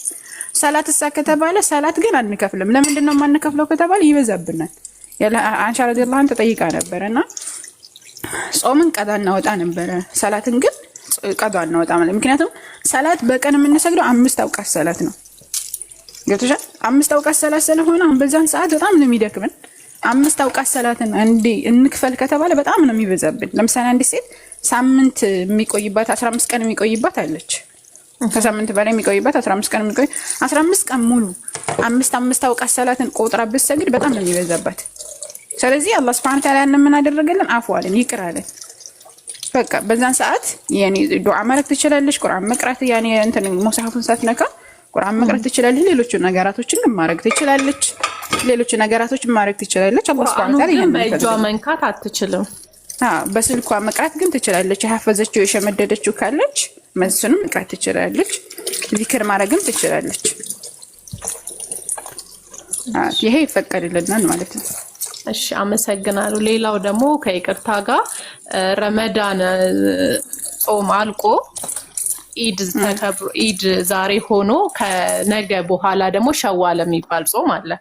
ሰላት ከተባለ ሰላት ግን አንከፍልም። ለምንድን ነው የማንከፍለው ከተባለ ይበዛብናል። አንሻ ረዲየላሁ ዐንሃ ተጠይቃ ነበርና ጾምን ቀዳ እናወጣ ነበረ፣ ሰላትን ግን ቀዳ እናወጣ ማለት ምክንያቱም ሰላት በቀን የምንሰግደው 5 አውቃት ሰላት ነው። ገብቶሻል? 5 አውቃት ሰላት ስለሆነ በዛን ሰዓት በጣም ነው የሚደክመን። 5 አውቃት ሰላትን እንዴ እንክፈል ከተባለ በጣም ነው የሚበዛብን። ለምሳሌ አንዲት ሴት ሳምንት የሚቆይባት 15 ቀን የሚቆይባት አለች። ከሳምንት በላይ የሚቆይባት 15 ቀን የሚቆይ 15 ቀን ሙሉ 5 አውቃት ሰላትን ቆጥራ ብትሰግድ በጣም ነው የሚበዛባት። ስለዚህ አላህ Subhanahu Wa Ta'ala ምን አደረገልን? አፍዋልን ይቅር አለን። በቃ በዛን ሰዓት ያኔ ዱዓ ማድረግ ትችላለሽ፣ ቁርአን መቅራት ያኔ እንትን ሙሳሐፉን ሳትነካ ቁርአን መቅራት ትችላለች። ሌሎች ነገራቶችን ማድረግ ትችላለች። ሌሎች ነገራቶችን ማድረግ ትችላለች። አላህ ሱብሃነሁ ወተዓላ ይሄን በእጇ መንካት አትችልም። በስልኳ መቅራት ግን ትችላለች። የሐፈዘችው የሸመደደችው ካለች መስንም መቅራት ትችላለች። ዚክር ማድረግም ትችላለች። ይሄ ይፈቀድልናል ማለት ነው። እሺ አመሰግናለሁ። ሌላው ደግሞ ከይቅርታ ጋር ረመዳን ጾም አልቆ ኢድ ዛሬ ሆኖ ከነገ በኋላ ደግሞ ሸዋል የሚባል ጾም አለ።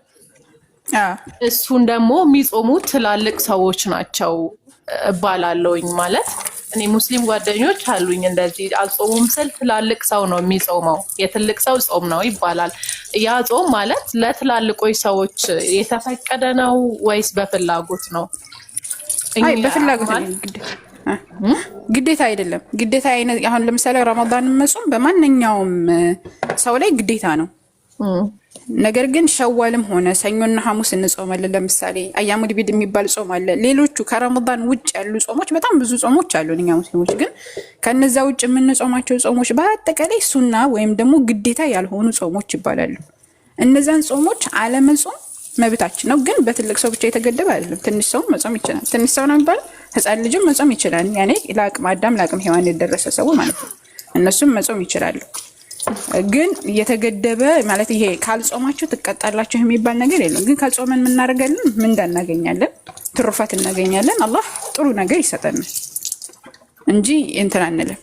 እሱን ደግሞ የሚጾሙት ትላልቅ ሰዎች ናቸው እባላለሁኝ። ማለት እኔ ሙስሊም ጓደኞች አሉኝ እንደዚህ አልጾሙም ስል ትላልቅ ሰው ነው የሚጾመው፣ የትልቅ ሰው ጾም ነው ይባላል። ያ ጾም ማለት ለትላልቆች ሰዎች የተፈቀደ ነው ወይስ በፍላጎት ነው? አይ በፍላጎት ነው። ግዴታ አይደለም። ግዴታ አሁን ለምሳሌ ረመዳን መጾም በማንኛውም ሰው ላይ ግዴታ ነው። ነገር ግን ሸዋልም ሆነ ሰኞና ሐሙስ እንጾማለን። ለምሳሌ አያሙል ቢድ የሚባል ጾም አለ። ሌሎቹ ከረመዳን ውጭ ያሉ ጾሞች በጣም ብዙ ጾሞች አሉ። እኛ ሙስሊሞች ግን ከነዛ ውጭ የምንጾማቸው ጾሞች በአጠቃላይ ሱና ወይም ደግሞ ግዴታ ያልሆኑ ጾሞች ይባላሉ። እነዛን ጾሞች አለመጾም መብታችን ነው። ግን በትልቅ ሰው ብቻ የተገደበ አይደለም። ትንሽ ሰው መጾም ይችላል። ትንሽ ሰው ነው የሚባለው ህፃን ልጅም መጾም ይችላል። ያኔ ለአቅመ አዳም ለአቅመ ሔዋን የደረሰ ሰው ማለት ነው። እነሱም መጾም ይችላሉ። ግን የተገደበ ማለት ይሄ ካልጾማችሁ ትቀጣላችሁ የሚባል ነገር የለም። ግን ካልጾመን ምን እናደርጋለን? ምንዳ እናገኛለን፣ ትሩፋት እናገኛለን። አላህ ጥሩ ነገር ይሰጠናል እንጂ እንትን አንልም።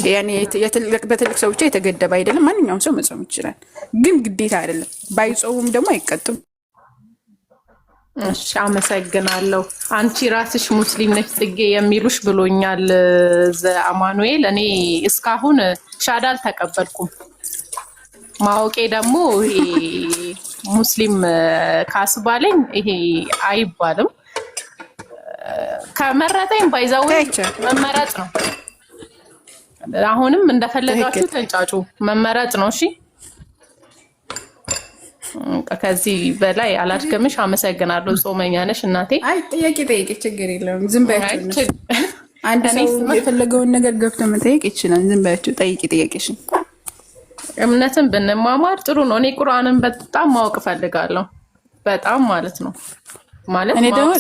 ያኔ በትልቅ ሰው ብቻ የተገደበ አይደለም። ማንኛውም ሰው መጾም ይችላል። ግን ግዴታ አይደለም። ባይጾሙም ደግሞ አይቀጡም። እሺ አመሰግናለሁ። አንቺ ራስሽ ሙስሊም ነሽ ጽጌ የሚሉሽ ብሎኛል አማኑኤል። እኔ እስካሁን ሻዳ አልተቀበልኩም። ማወቄ ደግሞ ይሄ ሙስሊም ካስባለኝ ይሄ አይባልም። ከመረጠኝ ባይዛው መመረጥ ነው። አሁንም እንደፈለጋችሁ ተንጫጩ፣ መመረጥ ነው። እሺ ከዚህ በላይ አላድከምሽ። አመሰግናለሁ። ጾመኛ ነሽ እናቴ። አይ ጥያቄ ጠይቂ፣ ችግር የለውም። ዝም በያችሁ። አንድ ሰው የፈለገውን ነገር ገብቶ መጠየቅ ይችላል። ዝም በያችሁ፣ ጠይቂ ጥያቄሽን። እምነትን ብንማማር ጥሩ ነው። እኔ ቁርአንን በጣም ማወቅ እፈልጋለሁ። በጣም ማለት ነው። ማለት እኔ ደግሞ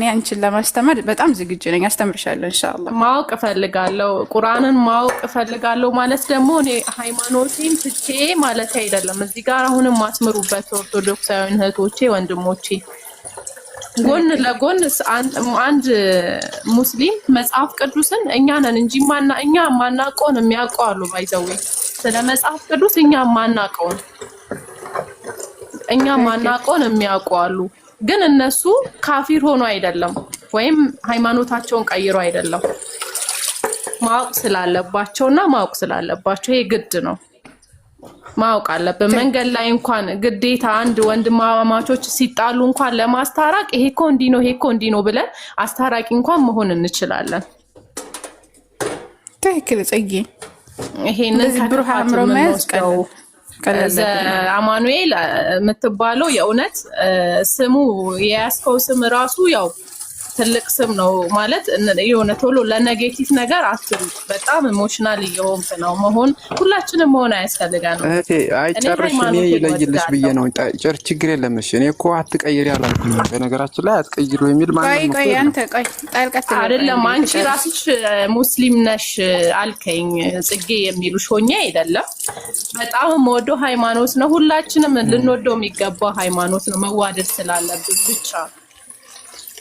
አንቺን ለማስተማር በጣም ዝግጁ ነኝ። አስተምርሻለሁ ኢንሻአላህ። ማወቅ እፈልጋለሁ፣ ቁርአንን ማወቅ እፈልጋለሁ። ማለት ደግሞ እኔ ሃይማኖቴን ትቼ ማለት አይደለም። እዚህ ጋር አሁንም ማስምሩበት ኦርቶዶክሳውያን እህቶቼ ወንድሞቼ፣ ጎን ለጎን አንድ ሙስሊም መጽሐፍ ቅዱስን እኛ ነን እንጂ እኛ ማናውቀውን የሚያውቀው አሉ። ባይዘው ስለ መጽሐፍ ቅዱስ እኛ ማናውቀውን የሚያውቀው አሉ። ግን እነሱ ካፊር ሆኖ አይደለም ወይም ሃይማኖታቸውን ቀይሮ አይደለም። ማወቅ ስላለባቸው ይሄ ግድ ነው። ማወቅ አለብን። መንገድ ላይ እንኳን ግዴታ አንድ ወንድማማቾች ሲጣሉ እንኳን ለማስታረቅ ይሄ እኮ እንዲህ ነው ብለን አስታራቂ እንኳን መሆን እንችላለን። ትክክል ጽጌ። ይሄንን ብሩህ አእምሮ መያዝ አማኑኤል የምትባለው የእውነት ስሙ የያዝከው ስም ራሱ ያው ትልቅ ስም ነው። ማለት የሆነ ቶሎ ለኔጌቲቭ ነገር አትሩጥ። በጣም ኢሞሽናል እየሆንክ ነው። ሁላችንም መሆን አያስፈልጋንም። እህቴ አይጨርሽ እኔ ይለይልሽ ብዬ ነው። ችግር የለም። እሺ እኔ እኮ አትቀይሪ አላልኩም። በነገራችን ላይ አትቀይሩ የሚል ማለት ነው። ቆይ አንተ ጣልቀት አይደለም። አንቺ ራስሽ ሙስሊም ነሽ አልከኝ ጽጌ የሚሉሽ ሆኜ አይደለም። በጣም የምወደው ሃይማኖት ነው። ሁላችንም ልንወደው የሚገባ ሃይማኖት ነው። መዋደድ ስላለብን ብቻ።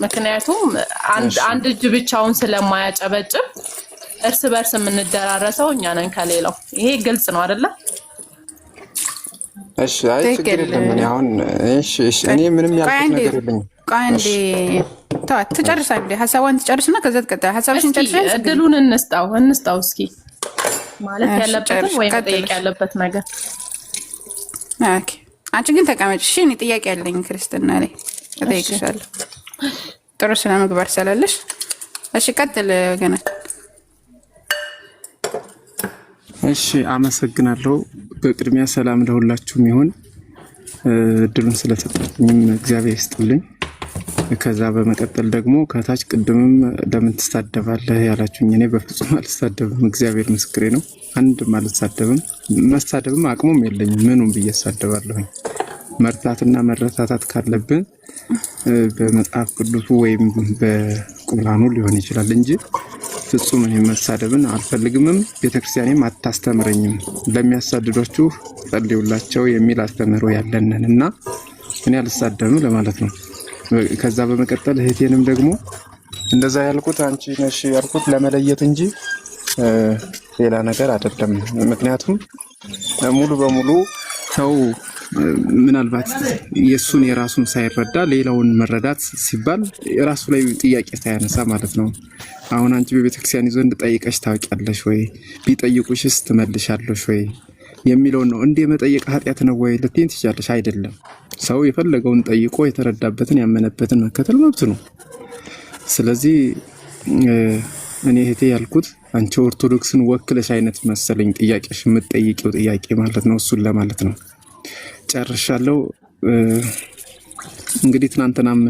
ምክንያቱም አንድ እጅ ብቻውን ስለማያጨበጭብ እርስ በርስ የምንደራረሰው እኛ ነን ከሌላው። ይሄ ግልጽ ነው አይደለ? እሺ አይ ችግር የለም። እኔ ምንም ያልኩት ነገር የለኝም። ቆይ አንዴ ትጨርሳለህ። ሀሳቧን ትጨርስና ከዛ ትቀጥላለህ። ሀሳብሽን ጨርሰሽ እድሉን እንስጣው እስኪ ማለት ያለበትን ወይ መጠየቅ ያለበት ነገር። ኦኬ አንቺ ግን ተቀመጭ እሺ። እኔ ጥያቄ ያለኝ ክርስትና ላይ እጠይቅሻለሁ። ጥሩ ስነ ምግባር ስላለሽ። እሺ ቀጥል ገና። እሺ አመሰግናለሁ። በቅድሚያ ሰላም ለሁላችሁም ይሁን። እድሉን ስለሰጣችሁኝም እግዚአብሔር ይስጥልኝ። ከዛ በመቀጠል ደግሞ ከታች ቅድምም ለምን ትሳደባለህ ያላችሁኝ፣ እኔ በፍጹም አልሳደብም። እግዚአብሔር ምስክሬ ነው። አንድም አልሳደብም። መሳደብም አቅሙም የለኝም። ምኑም ብዬ እሳደባለሁኝ? መርታትና መረታታት ካለብን በመጽሐፍ ቅዱሱ ወይም በቁርአኑ ሊሆን ይችላል እንጂ ፍጹም እኔ መሳደብን አልፈልግምም። ቤተክርስቲያኔም አታስተምረኝም። ለሚያሳድዷችሁ ጸልዩላቸው የሚል አስተምህሮ ያለንን እና እኔ አልሳደብም ለማለት ነው። ከዛ በመቀጠል እህቴንም ደግሞ እንደዛ ያልኩት አንቺ ነሽ ያልኩት ለመለየት እንጂ ሌላ ነገር አይደለም። ምክንያቱም ሙሉ በሙሉ ሰው ምናልባት የሱን የራሱን ሳይረዳ ሌላውን መረዳት ሲባል የራሱ ላይ ጥያቄ ሳያነሳ ማለት ነው። አሁን አንቺ በቤተክርስቲያን ዘንድ ጠይቀሽ ታውቂያለሽ ወይ? ቢጠይቁሽስ ትመልሻለሽ ወይ የሚለውን ነው። እንደ መጠየቅ ኃጢአት ነው ወይ ልትይኝ ትችላለሽ። አይደለም። ሰው የፈለገውን ጠይቆ የተረዳበትን ያመነበትን መከተል መብት ነው። ስለዚህ እኔ እህቴ ያልኩት አንቺ ኦርቶዶክስን ወክለሽ አይነት መሰለኝ ጥያቄሽ የምትጠይቂው ጥያቄ ማለት ነው። እሱን ለማለት ነው። ጨርሻለሁ። እንግዲህ ትናንትናም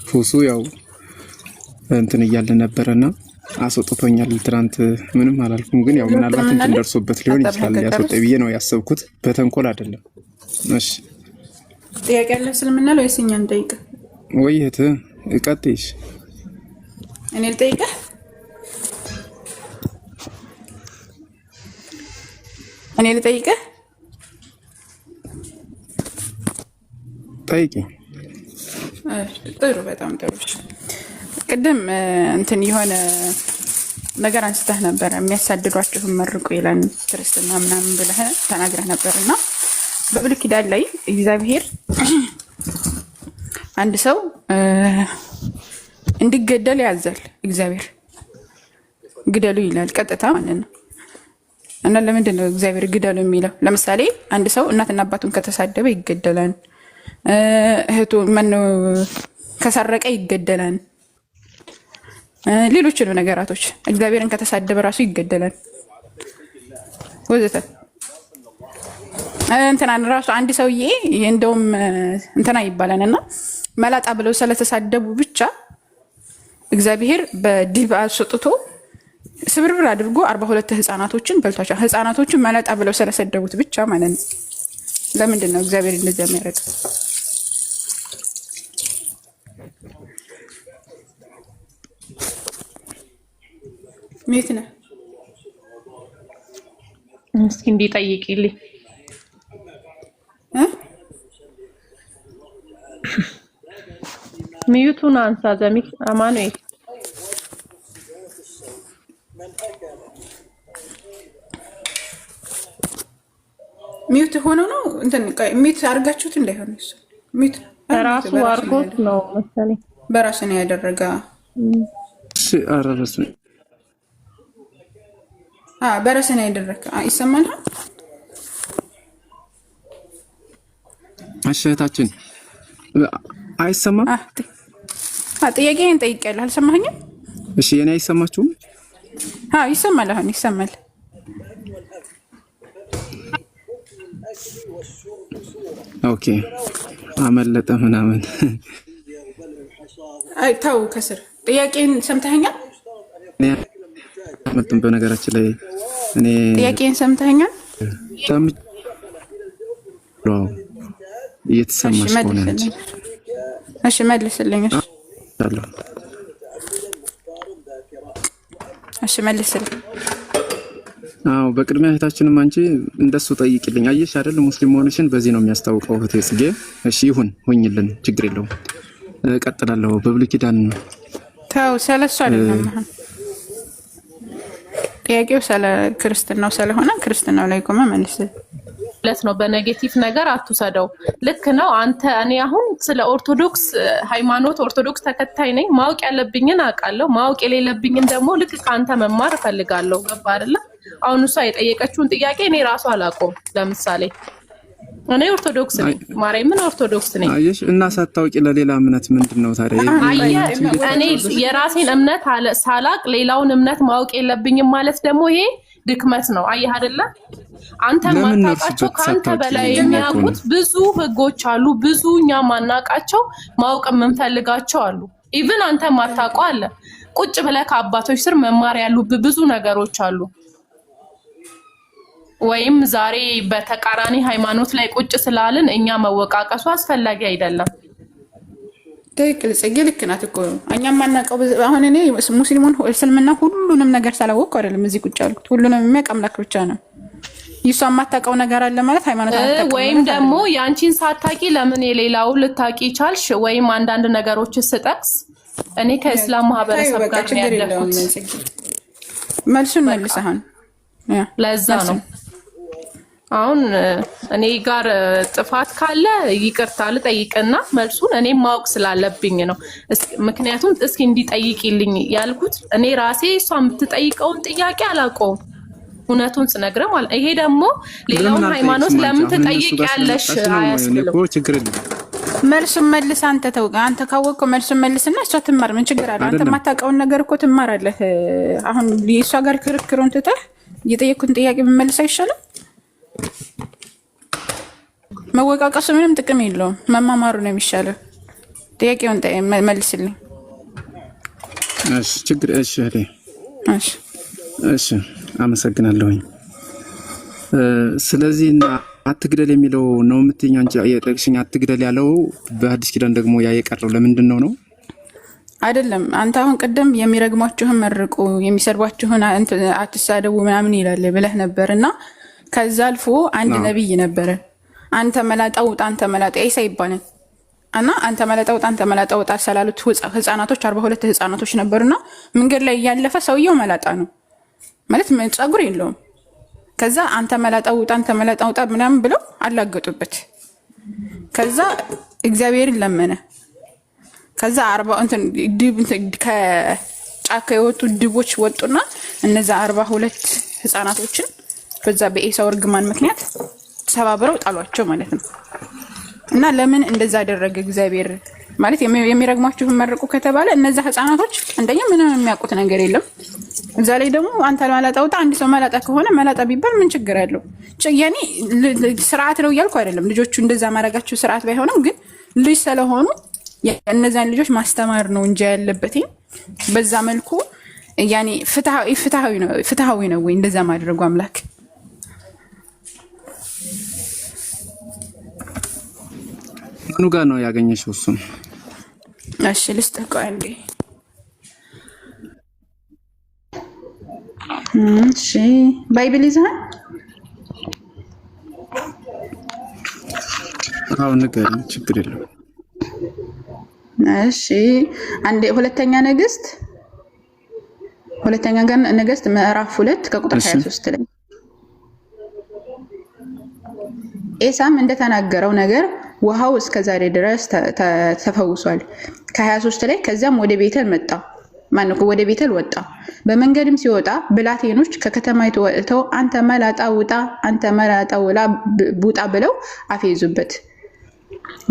ፎሱ ያው እንትን እያለ ነበረና አስወጥቶኛል። ትናንት ምንም አላልኩም፣ ግን ያው ምናልባት እንትን ደርሶበት ሊሆን ይችላል ያስወጣኝ ብዬ ነው ያሰብኩት። በተንኮል አይደለም። እሺ ጥያቄ አለ ስለምና ነው የሲኛን ጠይቅ ወይ እህት ቀጥይሽ። እኔ ልጠይቅህ? እኔ ልጠይቅህ? ጠይቂ። ጥሩ፣ በጣም ጥሩ። ቅድም እንትን የሆነ ነገር አንስተህ ነበር፣ የሚያሳድዷችሁን መርቁ ይላል ክርስትና ምናምን ብለህ ተናግረህ ነበር እና በብሉይ ኪዳን ላይ እግዚአብሔር አንድ ሰው እንዲገደል ያዛል። እግዚአብሔር ግደሉ ይላል ቀጥታ ማለት ነው። እና ለምንድን ነው እግዚአብሔር ግደሉ የሚለው? ለምሳሌ አንድ ሰው እናትና አባቱን ከተሳደበ ይገደላል። እህቱ ማነው ከሰረቀ ይገደላል። ሌሎችንም ነገራቶች እግዚአብሔርን ከተሳደበ ራሱ ይገደላል ወዘተ። እንትናን ራሱ አንድ ሰውዬ እንደውም እንትና ይባላልና መላጣ ብለው ስለተሳደቡ ብቻ እግዚአብሔር በድብ አስወጥቶ ስብርብር አድርጎ 42 ህፃናቶችን በልቷቸው። ህፃናቶችን መላጣ ብለው ስለሰደቡት ብቻ ማለት ነው። ለምንድን ነው እግዚአብሔር እንደዚያ የሚያደርገው? ሜት ነው እስኪ እንዲጠይቅልኝ ሚዩቱን አንሳ። ዘሚክ አማኑኤል ሚዩት ሆኖ ነው እንትን ሚዩት አድርጋችሁት እንዳይሆን እሱ ሚዩት ራሱ አርጎት ነው መሰለኝ። በራሱ ነው ያደረጋ። አረረስ በራሱ ነው ያደረጋ። ይሰማል? እህታችን አይሰማም? ጥያቄን ጠይቄያለሁ፣ አልሰማኸኝም? እሺ የኔ አይሰማችሁም? ይሰማል። አሁን ይሰማል። ኦኬ አመለጠ ምናምን። አይ ታው ከስር ጥያቄን ሰምተኸኛል? አመልጥም። በነገራችን ላይ እኔ ጥያቄን ሰምተኸኛል? እየተሰማሽ ሆነ እንጂ እሺ መልስልኝ። እሺ መልስልኝ። አዎ በቅድሚያ እህታችንም አንቺ እንደሱ ጠይቂልኝ። አየሽ አይደል ሙስሊም ሆነሽን በዚህ ነው የሚያስታውቀው እህቴ ጽጌ። እሺ ይሁን ሁኝልን፣ ችግር የለውም። እቀጥላለሁ። በብሉይ ኪዳን ተው ስለሱ አይደለም። ጥያቄው ስለ ክርስትናው ስለሆነ ክርስትናው ላይ ቆመ መልስ ማለት ነው። በኔጌቲቭ ነገር አትውሰደው። ልክ ነው። እኔ አሁን ስለ ኦርቶዶክስ ሃይማኖት ኦርቶዶክስ ተከታይ ነኝ። ማወቅ ያለብኝን አውቃለሁ። ማወቅ የሌለብኝን ደግሞ ልክ ከአንተ መማር እፈልጋለሁ። ገባ አይደለ? አሁን እሷ የጠየቀችውን ጥያቄ እኔ ራሱ አላውቀውም። ለምሳሌ እኔ ኦርቶዶክስ ነኝ፣ ማርያምን ኦርቶዶክስ ነኝ። አየሽ? እና ሳታውቂ ለሌላ እምነት ምንድነው ታዲያ? እኔ የራሴን እምነት ሳላቅ ሌላውን እምነት ማወቅ የለብኝም ማለት ደግሞ ይሄ ድክመት ነው። አየህ አይደለ? አንተ ማታውቃቸው ካንተ በላይ የሚያውቁት ብዙ ህጎች አሉ። ብዙ እኛ ማናውቃቸው ማወቅ የምንፈልጋቸው አሉ። ኢቭን አንተ ማታውቀው አለ። ቁጭ ብለህ ከአባቶች ስር መማር ያሉብህ ብዙ ነገሮች አሉ። ወይም ዛሬ በተቃራኒ ሃይማኖት ላይ ቁጭ ስላልን እኛ መወቃቀሱ አስፈላጊ አይደለም። ትክክል ጽጌ ልክ ናት እኮ እኛ ማናውቀው አሁን እኔ ሙስሊሙን እስልምና ሁሉንም ነገር ሳላወቅ አይደለም እዚህ ቁጭ ያልኩት። ሁሉንም የሚያውቅ አምላክ ብቻ ነው። ይሷ የማታውቀው ነገር አለ ማለት ሃይማኖት አታውቅም ወይም ደግሞ ያንቺን ሳታቂ ለምን የሌላው ልታቂ ቻልሽ? ወይም አንዳንድ ነገሮች ስጠቅስ እኔ ከእስላም ማህበረሰብ ጋር ነው ያደረኩት። መልሱን መልሰሃን ለዛ ነው አሁን እኔ ጋር ጥፋት ካለ ይቅርታ ልጠይቅና መልሱን እኔ ማወቅ ስላለብኝ ነው። ምክንያቱም እስኪ እንዲጠይቅልኝ ያልኩት እኔ ራሴ እሷ የምትጠይቀውን ጥያቄ አላውቀውም። እውነቱን ስነግረ ማለት ይሄ ደግሞ ሌላውን ሃይማኖት ለምን ትጠይቂያለሽ አያስብልም። መልሱን መልስ አንተ ተውቃ አንተ ካወቀው መልሱን መልስና እሷ ትማር። ምን ችግር አለ? አንተ የማታውቀውን ነገር እኮ ትማራለህ። አሁን እሷ ጋር ክርክሩን ትተህ የጠየኩትን ጥያቄ ብመልስ አይሻልም? መወቃቀሱ ምንም ጥቅም የለውም። መማማሩ ነው የሚሻለው። ጥያቄውን መልስልኝ። እሺ ችግር እሺ እሺ አመሰግናለሁኝ። ስለዚህና አትግደል የሚለው ነው የምትይኝ አንቺ የጠቅሽኝ። አትግደል ያለው በሐዲስ ኪዳን ደግሞ ያ የቀረው ለምንድን ነው? አይደለም አንተ አሁን ቀደም የሚረግሟችሁን መርቁ የሚሰድቧችሁን አትሳደቡ ምናምን ይላል ብለህ ነበርና ከዛ አልፎ አንድ ነብይ ነበረ። አንተ መላጣ ውጣ አንተ መላጣ ኢሳ ይባላል እና አንተ መላጣ ውጣ አንተ መላጣ ውጣ ሰላሉት ህፃናቶች 42 ህፃናቶች ነበርና መንገድ ላይ ያለፈ ሰውየው መላጣ ነው ማለት ምን ጸጉር የለውም። ከዛ አንተ መላጣ ውጣ አንተ መላጣ ውጣ ምናምን ብለው አላገጡበት። ከዛ እግዚአብሔርን ለመነ። ከዛ 40 እንትን ድብ ከጫካ የወጡ ድቦች ወጡና እነዛ 42 ህፃናቶችን በዛ በኢሳው እርግማን ምክንያት ሰባብረው ጣሏቸው ማለት ነው። እና ለምን እንደዛ አደረገ እግዚአብሔር? ማለት የሚረግሟችሁን መርቁ ከተባለ እነዛ ህፃናቶች እንደኛ ምንም የሚያውቁት ነገር የለም። እዛ ላይ ደግሞ አንተ መላጣ ውጣ አንድ ሰው መላጣ ከሆነ መላጣ ቢባል ምን ችግር አለው? ያኔ ስርዓት ነው እያልኩ አይደለም። ልጆቹ እንደዛ ማድረጋቸው ስርዓት ባይሆንም ግን ልጅ ስለሆኑ እነዛን ልጆች ማስተማር ነው እንጂ ያለበት በዛ መልኩ ያኔ ፍትሃዊ ነው ወይ እንደዛ ማድረጉ አምላክ? ምኑ ጋር ነው ያገኘሽው እሱን? እሺ ልስጥህ ቆይ አንዴ። እሺ ባይብል ይዘሃል? አዎ ንገረኝ፣ ችግር የለም። እሺ አንዴ ሁለተኛ ነገሥት ምዕራፍ 2 ከቁጥር 23 ላይ ኤሳም እንደተናገረው ነገር ውሃው እስከ ዛሬ ድረስ ተፈውሷል። ከ23 ላይ ከዚያም ወደ ቤተል መጣ። ማነው ወደ ቤተል ወጣ። በመንገድም ሲወጣ ብላቴኖች ከከተማይቱ ወጥተው አንተ መላጣ ውጣ አንተ መላጣ ውጣ ብለው አፌዙበት።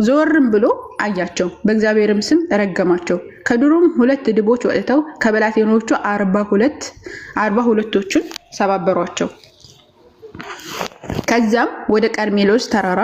ዞርም ብሎ አያቸው፣ በእግዚአብሔርም ስም ረገማቸው። ከዱሩም 2 ድቦች ወጥተው ከብላቴኖቹ 42ቶቹን ሰባበሯቸው። ከዛም ወደ ቀርሜሎስ ተራራ